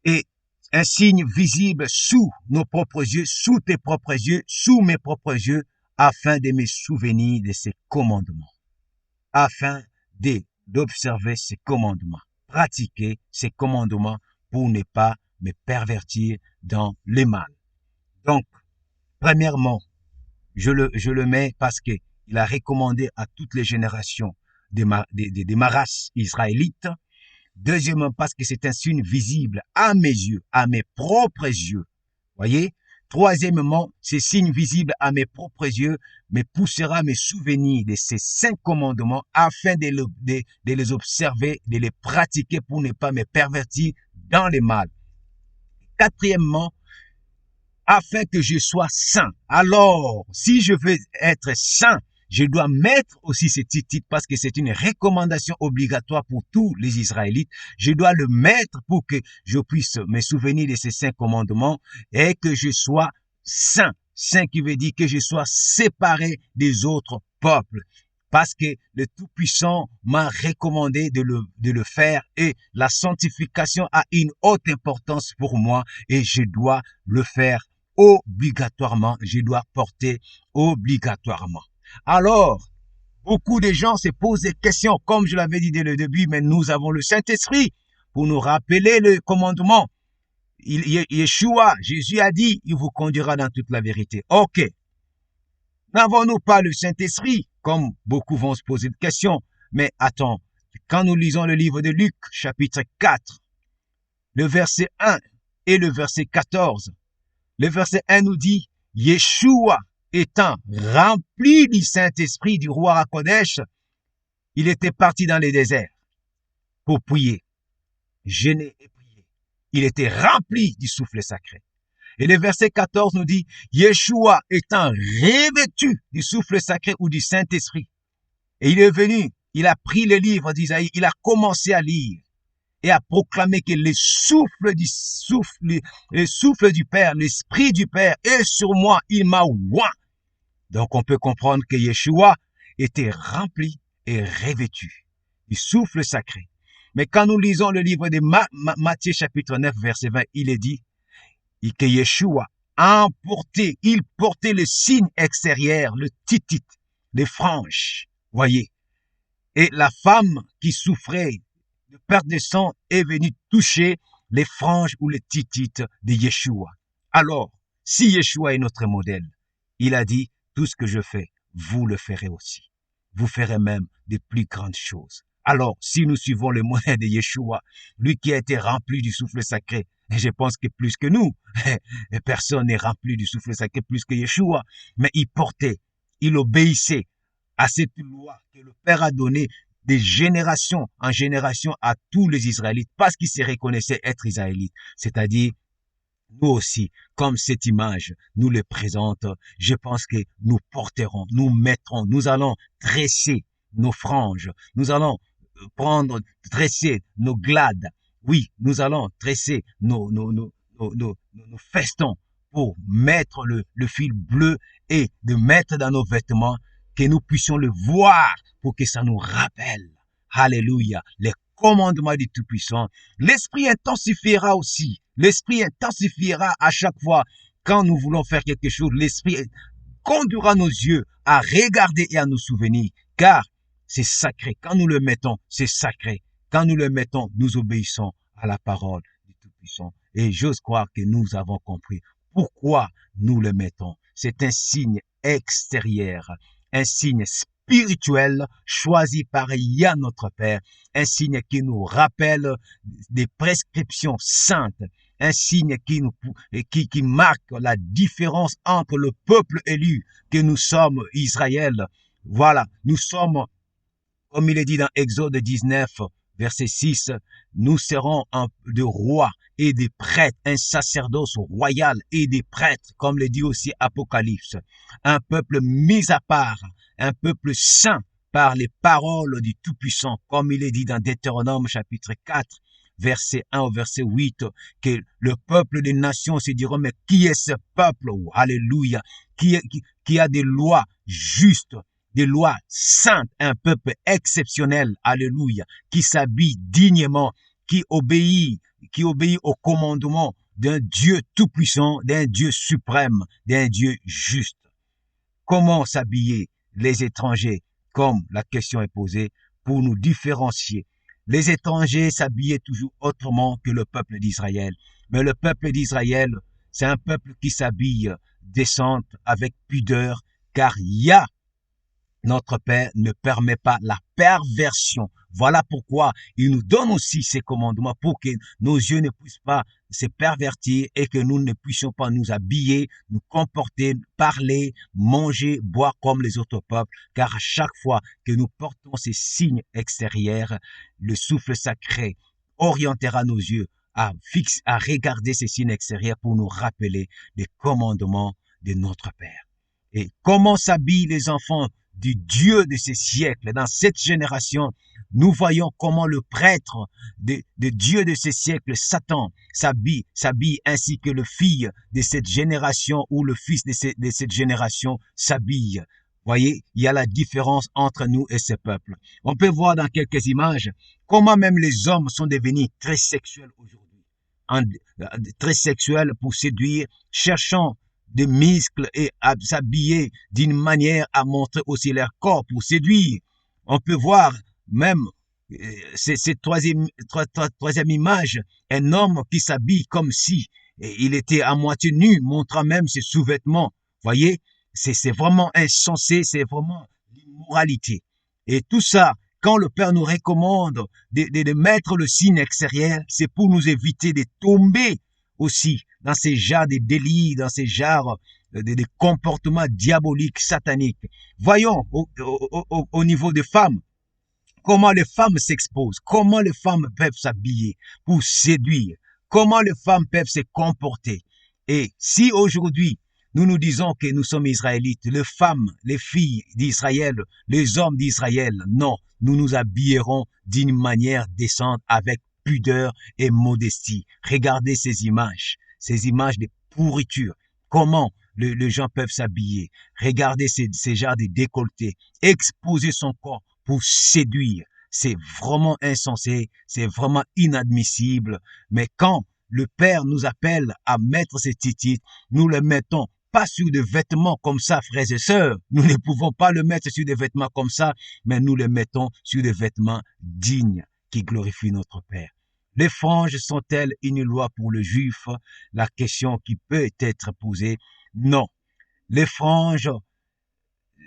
Et un signe visible sous nos propres yeux, sous tes propres yeux, sous mes propres yeux, afin de me souvenir de ces commandements. Afin d'observer ces commandements. Pratiquer ces commandements pour ne pas me pervertir dans le mal. Donc, premièrement, je le mets parce que il a recommandé à toutes les générations des maras israélites. Deuxièmement, parce que c'est un signe visible à mes yeux, à mes propres yeux. Voyez? Troisièmement, ce signe visible à mes propres yeux me poussera à me souvenir de ces 5 commandements afin de les observer, de les pratiquer pour ne pas me pervertir dans le mal. Quatrièmement, afin que je sois saint. Alors, si je veux être saint, je dois mettre aussi ces titres parce que c'est une recommandation obligatoire pour tous les Israélites. Je dois le mettre pour que je puisse me souvenir de ces 5 commandements et que je sois saint. Saint qui veut dire que je sois séparé des autres peuples. Parce que le Tout-Puissant m'a recommandé de le faire et la sanctification a une haute importance pour moi et je dois le faire obligatoirement. Je dois porter obligatoirement. Alors, beaucoup de gens se posent des questions, comme je l'avais dit dès le début, mais nous avons le Saint-Esprit pour nous rappeler le commandement. Yeshua, Jésus a dit, il vous conduira dans toute la vérité. Ok. N'avons-nous pas le Saint-Esprit? Comme beaucoup vont se poser des questions. Mais attends, quand nous lisons le livre de Luc, chapitre 4, le verset 1 et le verset 14, le verset 1 nous dit, Yeshua étant rempli du Saint-Esprit du roi Hakodesh, il était parti dans les déserts pour prier, jeûner et prier. Il était rempli du souffle sacré. Et le verset 14 nous dit, Yeshua étant revêtu du souffle sacré ou du Saint-Esprit. Et il est venu, il a pris le livre d'Isaïe, il a commencé à lire et à proclamer que le souffle du Père, l'Esprit du Père est sur moi, il m'a oint. Donc on peut comprendre que Yeshua était rempli et revêtu du souffle sacré. Mais quand nous lisons le livre de Matthieu chapitre 9 verset 20, il est dit que Yeshua il portait le signe extérieur, le titit, les franges, voyez. Et la femme qui souffrait de perte de sang est venue toucher les franges ou les titit de Yeshua. Alors, si Yeshua est notre modèle, il a dit, tout ce que je fais, vous le ferez aussi. Vous ferez même des plus grandes choses. Alors, si nous suivons le modèle de Yeshua, lui qui a été rempli du souffle sacré, et je pense que plus que nous, personne n'est rempli du souffle sacré plus que Yeshua, mais il portait, il obéissait à cette loi que le Père a donnée de génération en génération à tous les Israélites parce qu'ils se reconnaissaient être Israélites. C'est-à-dire, nous aussi, comme cette image nous le présente, je pense que nous porterons, nous mettrons, nous allons dresser nos franges, nous allons dresser nos glades. Oui, nous allons dresser nos festons pour mettre le fil bleu et de mettre dans nos vêtements que nous puissions le voir pour que ça nous rappelle. Alléluia. Les commandements du Tout-Puissant. L'Esprit intensifiera aussi. L'Esprit intensifiera à chaque fois quand nous voulons faire quelque chose. L'Esprit conduira nos yeux à regarder et à nous souvenir, car c'est sacré. Quand nous le mettons, c'est sacré. Quand nous le mettons, nous obéissons à la parole du Tout-Puissant. Et j'ose croire que nous avons compris pourquoi nous le mettons. C'est un signe extérieur, un signe spirituel choisi par Yah notre Père, un signe qui nous rappelle des prescriptions saintes, un signe qui marque la différence entre le peuple élu que nous sommes, Israël. Voilà, nous sommes, comme il est dit dans Exode 19, verset 6, nous serons de rois et des prêtres, un sacerdoce royal et des prêtres, comme le dit aussi Apocalypse, un peuple mis à part, un peuple saint par les paroles du Tout-Puissant, comme il est dit dans Deutéronome chapitre 4, verset 1 au verset 8, que le peuple des nations se diront, mais qui est ce peuple? Oh, alléluia, qui a des lois justes, des lois saintes, un peuple exceptionnel, alléluia, qui s'habille dignement, qui obéit au commandement d'un Dieu tout-puissant, d'un Dieu suprême, d'un Dieu juste. Comment s'habiller les étrangers, comme la question est posée, pour nous différencier? Les étrangers s'habillaient toujours autrement que le peuple d'Israël. Mais le peuple d'Israël, c'est un peuple qui s'habille décente, avec pudeur, car Yah, notre Père, ne permet pas la perversion. Voilà pourquoi il nous donne aussi ces commandements pour que nos yeux ne puissent pas se pervertir et que nous ne puissions pas nous habiller, nous comporter, parler, manger, boire comme les autres peuples. Car à chaque fois que nous portons ces signes extérieurs, le souffle sacré orientera nos yeux à regarder ces signes extérieurs pour nous rappeler les commandements de notre Père. Et comment s'habillent les enfants du Dieu de ces siècles? Dans cette génération, nous voyons comment le prêtre de Dieu de ces siècles, Satan, s'habille ainsi que le fils de cette génération ou le fils de cette génération s'habille. Voyez, il y a la différence entre nous et ce peuple. On peut voir dans quelques images comment même les hommes sont devenus très sexuels aujourd'hui. Très sexuels pour séduire, cherchant des muscles et à s'habiller d'une manière à montrer aussi leur corps pour séduire. On peut voir même cette troisième image, un homme qui s'habille comme si il était à moitié nu, montrant même ses sous-vêtements. Voyez, c'est vraiment insensé, c'est vraiment l'immoralité. Et tout ça, quand le Père nous recommande de mettre le signe extérieur, c'est pour nous éviter de tomber aussi dans ces genres de délits, dans ces genres de comportements diaboliques, sataniques. Voyons au niveau des femmes, comment les femmes s'exposent, comment les femmes peuvent s'habiller pour séduire, comment les femmes peuvent se comporter. Et si aujourd'hui, nous nous disons que nous sommes Israélites, les femmes, les filles d'Israël, les hommes d'Israël, non, nous nous habillerons d'une manière décente avec pudeur et modestie. Regardez ces images de pourriture. Comment les gens peuvent s'habiller. Regardez ces genres de décolletés. Exposer son corps pour séduire. C'est vraiment insensé. C'est vraiment inadmissible. Mais quand le Père nous appelle à mettre ces titres, nous le mettons pas sur des vêtements comme ça, frères et sœurs. Nous ne pouvons pas le mettre sur des vêtements comme ça, mais nous le mettons sur des vêtements dignes qui glorifient notre Père. Les franges sont-elles une loi pour le juif? La question qui peut être posée, non. Les franges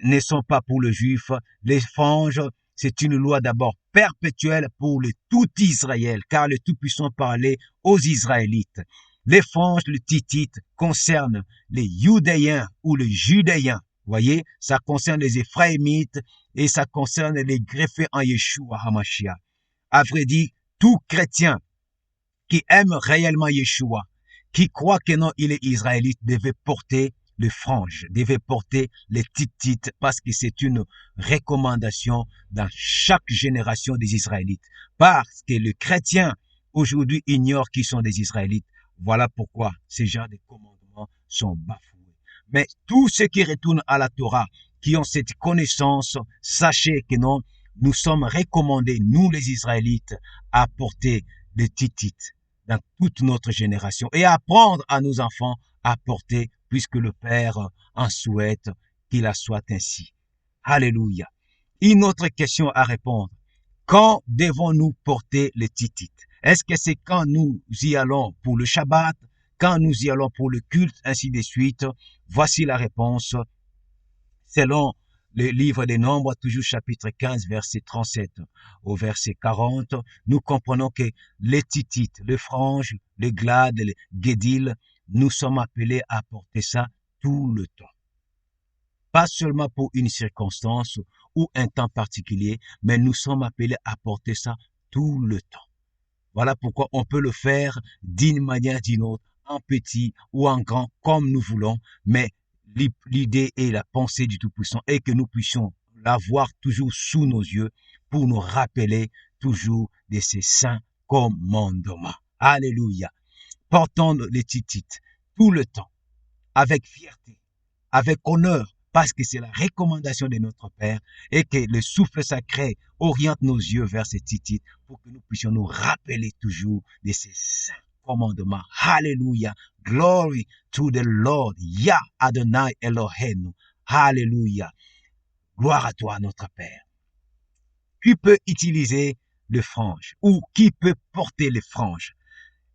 ne sont pas pour le juif. Les franges, c'est une loi d'abord perpétuelle pour le tout Israël, car le Tout-Puissant parlait aux Israélites. Les franges, le titit, concernent les Judéens ou les Judéens. Voyez, ça concerne les Éphraïmites et ça concerne les greffés en Yeshua HaMashiach. À vrai dire, tout chrétien qui aime réellement Yeshua, qui croit que non, il est israélite, devait porter les franges, devait porter les titites, parce que c'est une recommandation dans chaque génération des Israélites. Parce que les chrétiens aujourd'hui ignorent qui sont des Israélites. Voilà pourquoi ces genres de commandements sont bafoués. Mais tous ceux qui retournent à la Torah, qui ont cette connaissance, sachez que non, nous sommes recommandés, nous les Israélites, à porter les titites dans toute notre génération et apprendre à nos enfants à porter, puisque le Père en souhaite qu'il en soit ainsi. Alléluia. Une autre question à répondre. Quand devons-nous porter les titites? Est-ce que c'est quand nous y allons pour le Shabbat, quand nous y allons pour le culte, ainsi de suite? Voici la réponse. Selon le livre des Nombres, toujours chapitre 15, verset 37 au verset 40, nous comprenons que les titites, les franges, les glades, les guédiles, nous sommes appelés à porter ça tout le temps. Pas seulement pour une circonstance ou un temps particulier, mais nous sommes appelés à porter ça tout le temps. Voilà pourquoi on peut le faire d'une manière d'une autre, en petit ou en grand, comme nous voulons, mais l'idée et la pensée du Tout-Puissant est que nous puissions l'avoir toujours sous nos yeux pour nous rappeler toujours de ces saints commandements. Alléluia. Portons les titites tout le temps, avec fierté, avec honneur, parce que c'est la recommandation de notre Père et que le souffle sacré oriente nos yeux vers ces titites pour que nous puissions nous rappeler toujours de ces saints commandements. Hallelujah. Glory to the Lord. Yah Adonai Eloheinu. Hallelujah. Gloire à toi, notre Père. Qui peut utiliser les franges ou qui peut porter les franges?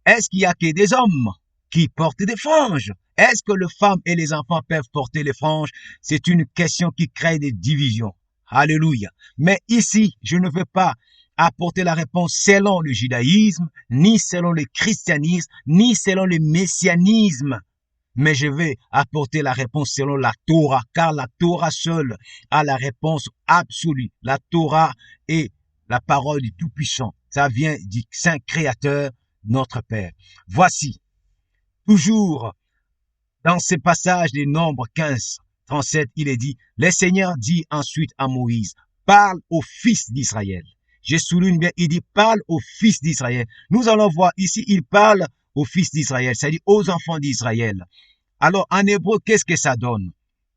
Est-ce qu'il y a que des hommes qui portent des franges? Est-ce que les femmes et les enfants peuvent porter les franges? C'est une question qui crée des divisions. Alléluia. Mais ici, je ne veux pas apporter la réponse selon le judaïsme, ni selon le christianisme, ni selon le messianisme. Mais je vais apporter la réponse selon la Torah, car la Torah seule a la réponse absolue. La Torah est la parole du Tout-Puissant. Ça vient du Saint Créateur, notre Père. Voici, toujours dans ce passage des Nombres 15, 37, il est dit, le Seigneur dit ensuite à Moïse, parle aux fils d'Israël. Je souligne bien, il dit, parle aux fils d'Israël. Nous allons voir ici, il parle aux fils d'Israël, c'est-à-dire aux enfants d'Israël. Alors, en hébreu, qu'est-ce que ça donne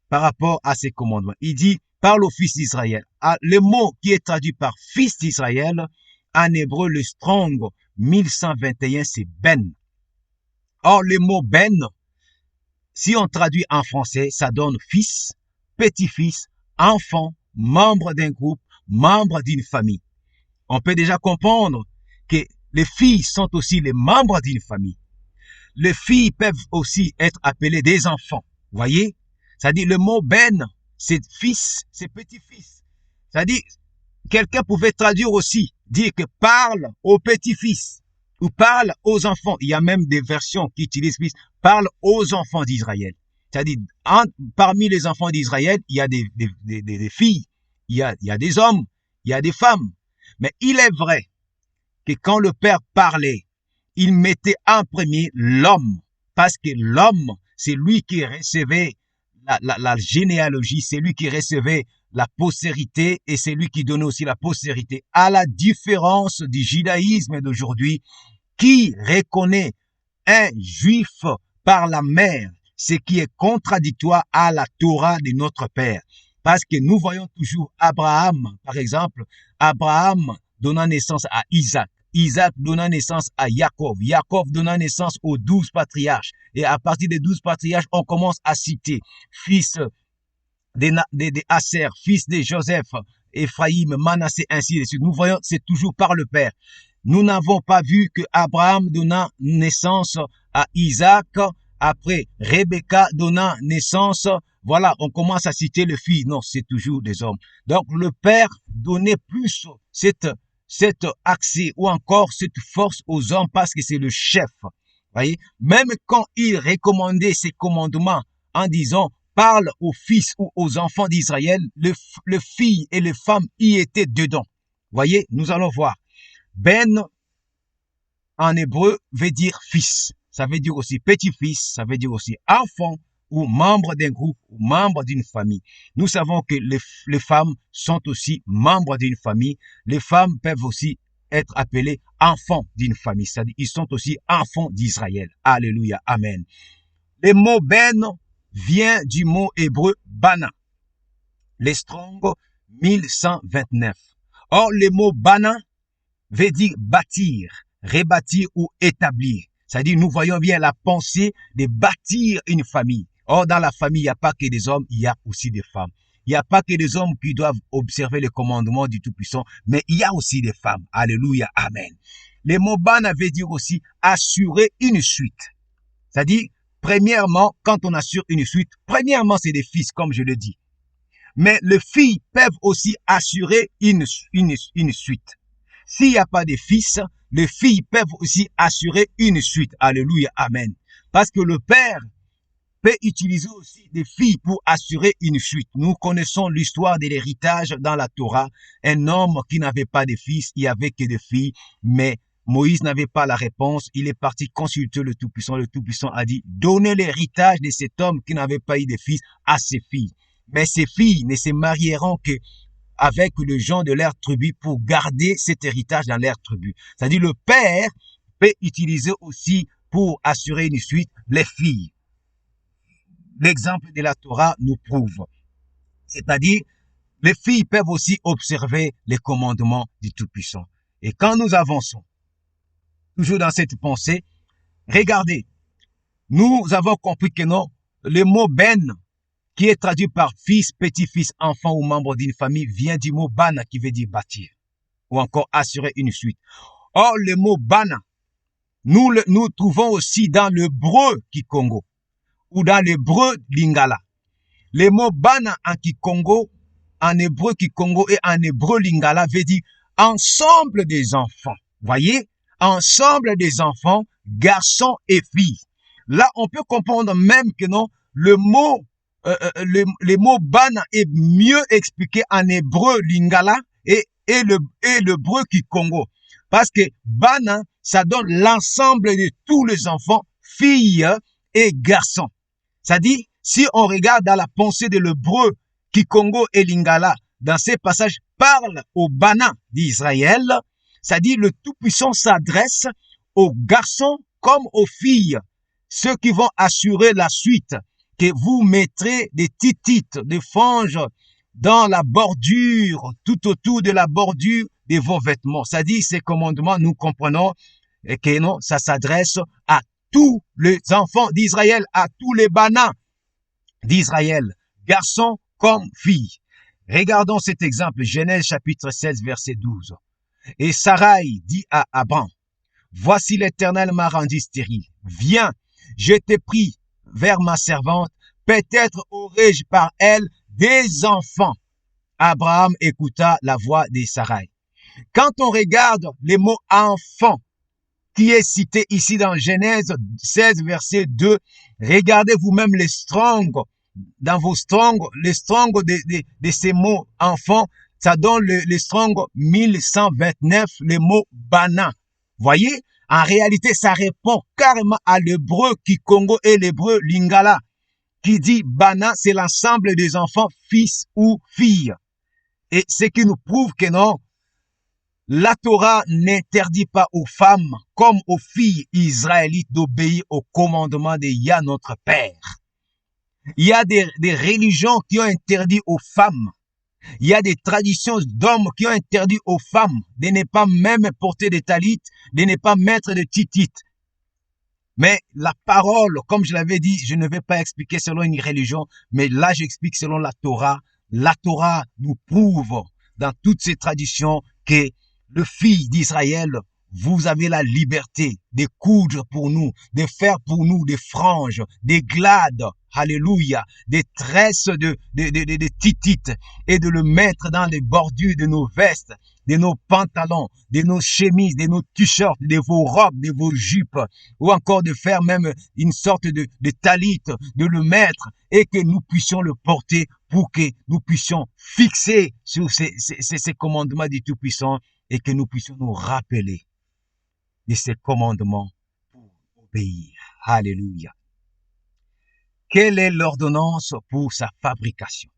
par rapport à ces commandements? Il dit, parle aux fils d'Israël. Le mot qui est traduit par fils d'Israël, en hébreu, le Strong 1121, c'est Ben. Or, le mot Ben, si on traduit en français, ça donne fils, petit-fils, enfant, membre d'un groupe, membre d'une famille. On peut déjà comprendre que les filles sont aussi les membres d'une famille. Les filles peuvent aussi être appelées des enfants. Voyez? C'est-à-dire le mot Ben, c'est fils, c'est petit-fils. C'est-à-dire, quelqu'un pouvait traduire aussi, dire que parle aux petits-fils ou parle aux enfants. Il y a même des versions qui utilisent fils, parle aux enfants d'Israël. C'est-à-dire, parmi les enfants d'Israël, il y a des filles, il y a des hommes, il y a des femmes. Mais il est vrai que quand le Père parlait, il mettait en premier l'homme, parce que l'homme, c'est lui qui recevait la généalogie, c'est lui qui recevait la postérité et c'est lui qui donnait aussi la postérité. À la différence du judaïsme d'aujourd'hui, qui reconnaît un juif par la mère, ce qui est contradictoire à la Torah de notre Père. Parce que nous voyons toujours Abraham, par exemple, Abraham donnant naissance à Isaac, Isaac donnant naissance à Jacob, Jacob donnant naissance aux 12 patriarches. Et à partir des 12 patriarches, on commence à citer fils de Aser, fils de Joseph, Ephraïm, Manassé, ainsi de suite. Nous voyons, c'est toujours par le Père. Nous n'avons pas vu que Abraham donnant naissance à Isaac, après Rebecca donnant naissance, voilà, on commence à citer le fils. Non, c'est toujours des hommes. Donc, le Père donnait plus cet accès ou encore cette force aux hommes parce que c'est le chef. Voyez, même quand il recommandait ses commandements en disant parle aux fils ou aux enfants d'Israël, le filles et les femmes y étaient dedans. Voyez, nous allons voir. Ben, en hébreu, veut dire fils. Ça veut dire aussi petit-fils, ça veut dire aussi enfant ou membre d'un groupe ou membre d'une famille. Nous savons que les femmes sont aussi membres d'une famille. Les femmes peuvent aussi être appelées enfants d'une famille. C'est-à-dire, ils sont aussi enfants d'Israël. Alléluia, amen. Le mot ben vient du mot hébreu bana. Les Strong 1129. Or, le mot bana veut dire bâtir, rebâtir ou établir. C'est-à-dire, nous voyons bien la pensée de bâtir une famille. Or, dans la famille, il n'y a pas que des hommes, il y a aussi des femmes. Il n'y a pas que des hommes qui doivent observer les commandements du Tout-Puissant, mais il y a aussi des femmes. Alléluia, amen. Le mot bana veut dire aussi assurer une suite. C'est-à-dire, premièrement, quand on assure une suite, premièrement, c'est des fils, comme je le dis. Mais les filles peuvent aussi assurer une suite. S'il n'y a pas de fils, les filles peuvent aussi assurer une suite. Alléluia, amen. Parce que le père peut utiliser aussi des filles pour assurer une suite. Nous connaissons l'histoire de l'héritage dans la Torah. Un homme qui n'avait pas de fils, il n'y avait que des filles, mais Moïse n'avait pas la réponse. Il est parti consulter le Tout-Puissant. Le Tout-Puissant a dit, donnez l'héritage de cet homme qui n'avait pas eu de fils à ses filles. Mais ces filles ne se marieront que avec le gens de leur tribu pour garder cet héritage dans leur tribu. C'est-à-dire le père peut utiliser aussi pour assurer une suite les filles. L'exemple de la Torah nous prouve. C'est-à-dire, les filles peuvent aussi observer les commandements du Tout-Puissant. Et quand nous avançons, toujours dans cette pensée, regardez, nous avons compris que non, le mot ben, qui est traduit par fils, petit-fils, enfant ou membre d'une famille, vient du mot bana qui veut dire bâtir, ou encore assurer une suite. Or, le mot bana, nous trouvons aussi dans l'hébreu Kikongo, ou dans l'hébreu lingala. Le mot bana en Kikongo, en hébreu Kikongo et en hébreu lingala veut dire ensemble des enfants. Voyez? Ensemble des enfants, garçons et filles. Là, on peut comprendre même que non, le mot bana est mieux expliqué en hébreu lingala et l'hébreu Kikongo. Parce que bana, ça donne l'ensemble de tous les enfants, filles et garçons. C'est-à-dire, si on regarde dans la pensée de l'hébreu Kikongo et lingala, dans ces passages, parle au bana d'Israël, c'est-à-dire le Tout-Puissant s'adresse aux garçons comme aux filles, ceux qui vont assurer la suite, que vous mettrez des titites, des franges dans la bordure, tout autour de la bordure de vos vêtements. C'est-à-dire, ces commandements, nous comprenons que non, ça s'adresse à tous les enfants d'Israël, à tous les banas d'Israël, garçons comme filles. Regardons cet exemple, Genèse chapitre 16, verset 12. Et Sarai dit à Abraham, voici l'Éternel m'a rendu stérile. Viens, je t'ai pris vers ma servante, peut-être aurai-je par elle des enfants. Abraham écouta la voix de Sarai. Quand on regarde les mots enfant, qui est cité ici dans Genèse 16, verset 2, regardez vous-même les Strong, dans vos Strong, les Strong de ces mots enfant, ça donne les Strong 1129, le mot bana. Voyez, en réalité, ça répond carrément à l'hébreu Kikongo et l'hébreu lingala, qui dit bana, c'est l'ensemble des enfants, fils ou filles. Et ce qui nous prouve que non, la Torah n'interdit pas aux femmes comme aux filles israélites d'obéir au commandement de Yah notre Père. Il y a des religions qui ont interdit aux femmes. Il y a des traditions d'hommes qui ont interdit aux femmes de ne pas même porter des talites, de ne pas mettre de titites. Mais la parole, comme je l'avais dit, je ne vais pas expliquer selon une religion, mais là j'explique selon la Torah. La Torah nous prouve dans toutes ces traditions que le fils d'Israël, vous avez la liberté de coudre pour nous, de faire pour nous des franges, des glades, alléluia, des tresses de titites et de le mettre dans les bordures de nos vestes. de nos pantalons, de nos chemises, de nos t-shirts, de vos robes, de vos jupes, ou encore de faire même une sorte de talit, de le mettre et que nous puissions le porter pour que nous puissions fixer sur ces commandements du Tout-Puissant et que nous puissions nous rappeler de ces commandements pour obéir. Alléluia. Quelle est l'ordonnance pour sa fabrication?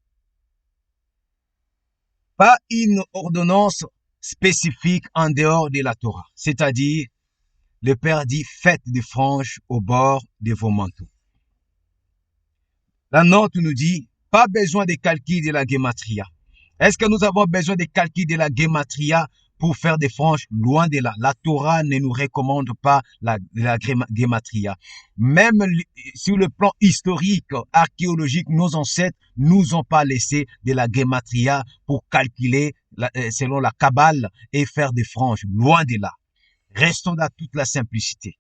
Pas une ordonnance spécifique en dehors de la Torah, c'est-à-dire le Père dit faites des franges au bord de vos manteaux. La note nous dit pas besoin de calcul de la gématria. Est-ce que nous avons besoin de calcul de la gématria pour faire des franges? Loin de là. La Torah ne nous recommande pas la gématria. Même sur le plan historique, archéologique, nos ancêtres nous ont pas laissé de la gématria pour calculer selon la Kabbale et faire des franges. Loin de là. Restons dans toute la simplicité.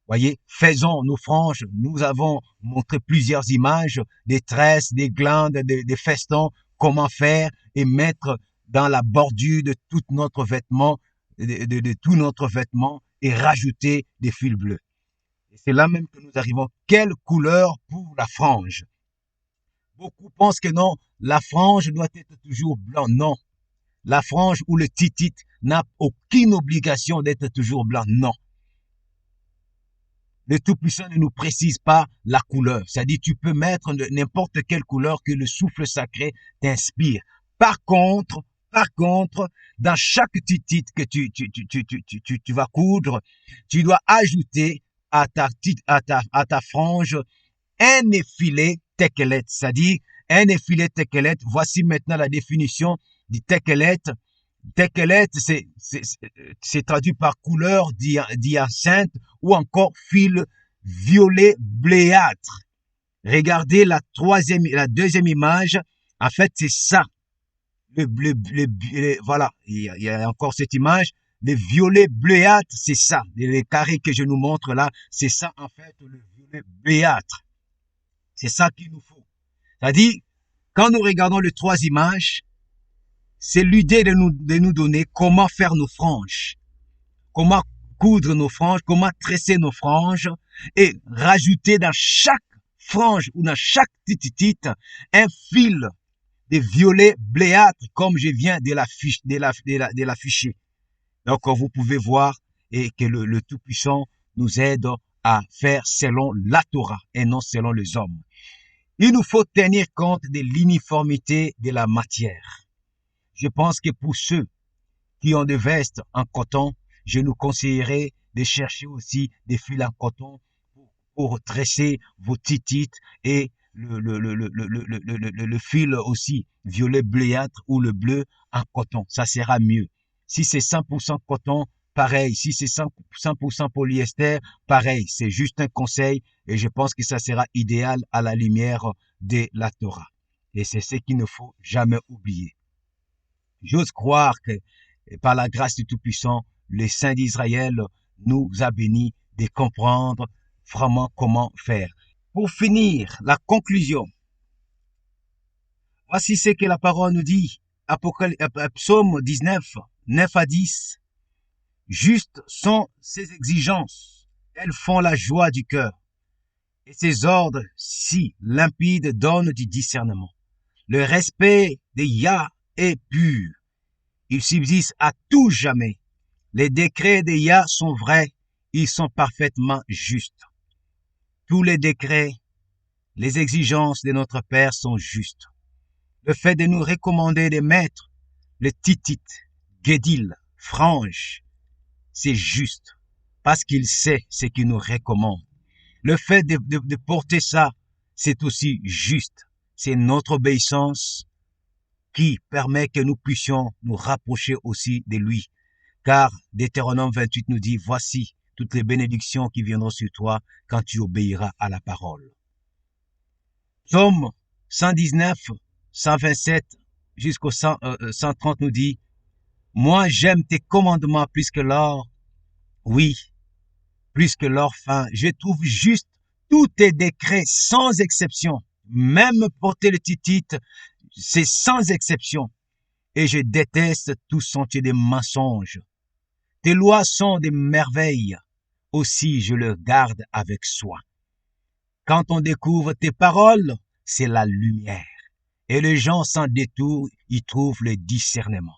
Voyez, faisons nos franges. Nous avons montré plusieurs images, des tresses, des glandes, des festons, comment faire et mettre dans la bordure de tout notre vêtement, de tout notre vêtement et rajouter des fils bleus. Et c'est là même que nous arrivons. Quelle couleur pour la frange? Beaucoup pensent que non, la frange doit être toujours blanc. Non. La frange ou le titit n'a aucune obligation d'être toujours blanc. Non. Le Tout-Puissant ne nous précise pas la couleur. C'est-à-dire, tu peux mettre n'importe quelle couleur que le souffle sacré t'inspire. Par contre, dans chaque titit que tu vas coudre, tu dois ajouter à ta frange un effilé tekelet. C'est-à-dire, un effilé tekelet. Voici maintenant la définition du tekelet. Tekelet, c'est traduit par couleur d'hyacinthe ou encore fil violet bléâtre. Regardez la deuxième image. En fait, c'est ça. Voilà, il y a encore cette image. Le violet bléâtre, c'est ça. Les carrés que je nous montre là, c'est ça en fait le violet bléâtre. C'est ça qu'il nous faut. C'est-à-dire, quand nous regardons les trois images, c'est l'idée de nous donner comment faire nos franges, comment coudre nos franges, comment tresser nos franges et rajouter dans chaque frange ou dans chaque titit un fil de violet bléâtre comme je viens de l'afficher. Donc vous pouvez voir et que le Tout-Puissant nous aide à faire selon la Torah et non selon les hommes. Il nous faut tenir compte de l'uniformité de la matière. Je pense que pour ceux qui ont des vestes en coton, je nous conseillerais de chercher aussi des fils en coton pour tresser vos titites et le fil aussi violet bléâtre ou le bleu en coton. Ça sera mieux. Si c'est 100% coton, pareil. Si c'est 100% polyester, pareil. C'est juste un conseil et je pense que ça sera idéal à la lumière de la Torah. Et c'est ce qu'il ne faut jamais oublier. J'ose croire que par la grâce du Tout-Puissant, le Saint d'Israël nous a bénis de comprendre vraiment comment faire. Pour finir, la conclusion. Voici ce que la parole nous dit. Psaume 19, 9 à 10. Justes sont ses exigences. Elles font la joie du cœur. Et ses ordres, si limpides, donnent du discernement. Le respect de Yah est pur. Il subsiste à tout jamais. Les décrets de Yah sont vrais. Ils sont parfaitement justes. Tous les décrets, les exigences de notre Père sont justes. Le fait de nous recommander de mettre le titit, guédil, frange, c'est juste. Parce qu'il sait ce qu'il nous recommande. Le fait de porter ça, c'est aussi juste. C'est notre obéissance qui permet que nous puissions nous rapprocher aussi de lui. Car Deutéronome 28 nous dit, voici toutes les bénédictions qui viendront sur toi quand tu obéiras à la parole. Psaume 119, 127 jusqu'au 130 nous dit, moi j'aime tes commandements plus que l'or, oui, plus que l'or fin. Je trouve juste tous tes décrets sans exception. Même porter le titit, c'est sans exception. et je déteste tout sentier de mensonges. Tes lois sont des merveilles, aussi je le garde avec soin. Quand on découvre tes paroles, c'est la lumière, et les gens sans détour y trouvent le discernement.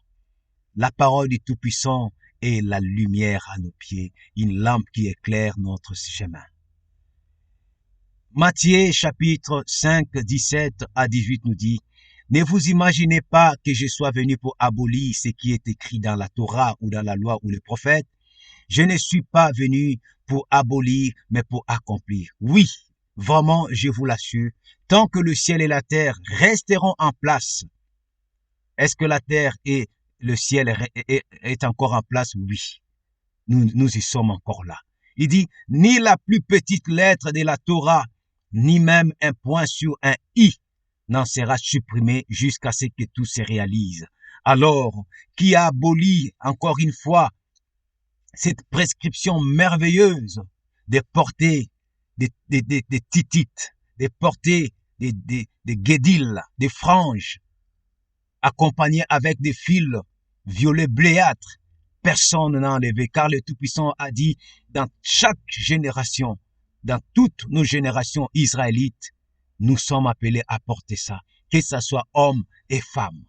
La parole du Tout-Puissant est la lumière à nos pieds, une lampe qui éclaire notre chemin. Matthieu chapitre 5, 17 à 18 nous dit, « Ne vous imaginez pas que je sois venu pour abolir ce qui est écrit dans la Torah ou dans la loi ou les prophètes. Je ne suis pas venu pour abolir, mais pour accomplir. Oui, vraiment, je vous l'assure, tant que le ciel et la terre resteront en place. » Est-ce que la terre et le ciel est encore en place? Oui, nous y sommes encore là. Il dit, « Ni la plus petite lettre de la Torah, ni même un point sur un i n'en sera supprimé jusqu'à ce que tout se réalise. » Alors, qui a aboli encore une fois cette prescription merveilleuse de porter des titites, de porter des guédilles, des franges, accompagnées avec des fils violets bléâtres? Personne n'a enlevé, car le Tout-Puissant a dit, dans chaque génération, dans toutes nos générations israélites, nous sommes appelés à porter ça, que ce soit hommes et femmes.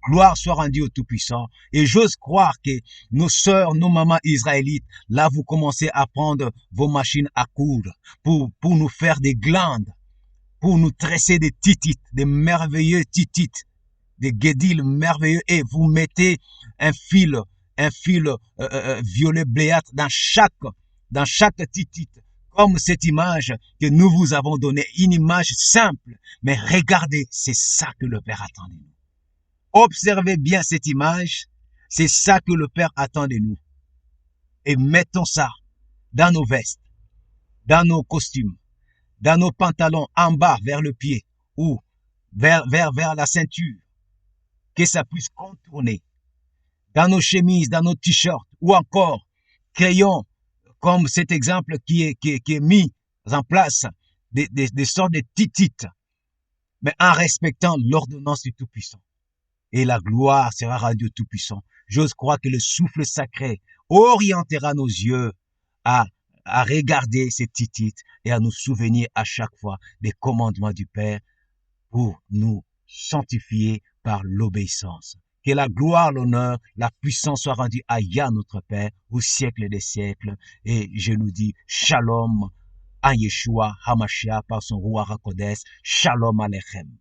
Gloire soit rendue au Tout-Puissant. Et j'ose croire que nos sœurs, nos mamans israélites, là, vous commencez à prendre vos machines à coudre pour nous faire des glandes, pour nous tresser des titites, des merveilleux titites, des guédilles merveilleux, et vous mettez un fil violet bléâtre dans chaque titite, comme cette image que nous vous avons donnée, une image simple, mais regardez, c'est ça que le Père attend de nous. Observez bien cette image, c'est ça que le Père attend de nous. Et mettons ça dans nos vestes, dans nos costumes, dans nos pantalons en bas vers le pied ou vers la ceinture, que ça puisse contourner, dans nos chemises, dans nos t-shirts, ou encore crayons, comme cet exemple qui est mis en place, des sortes de titites, mais en respectant l'ordonnance du Tout-Puissant. Et la gloire sera rendue au Tout-Puissant. J'ose croire que le souffle sacré orientera nos yeux à regarder ces titites et à nous souvenir à chaque fois des commandements du Père pour nous sanctifier par l'obéissance. Que la gloire, l'honneur, la puissance soit rendue à Yah notre Père au siècle des siècles. Et je nous dis Shalom à Yeshua HaMashiach par son roi HaKodesh. Shalom Alechem.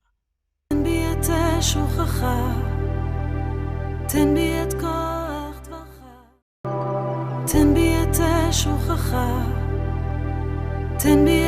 תן בי את כוח דברך, תן בי את שובך, תן בי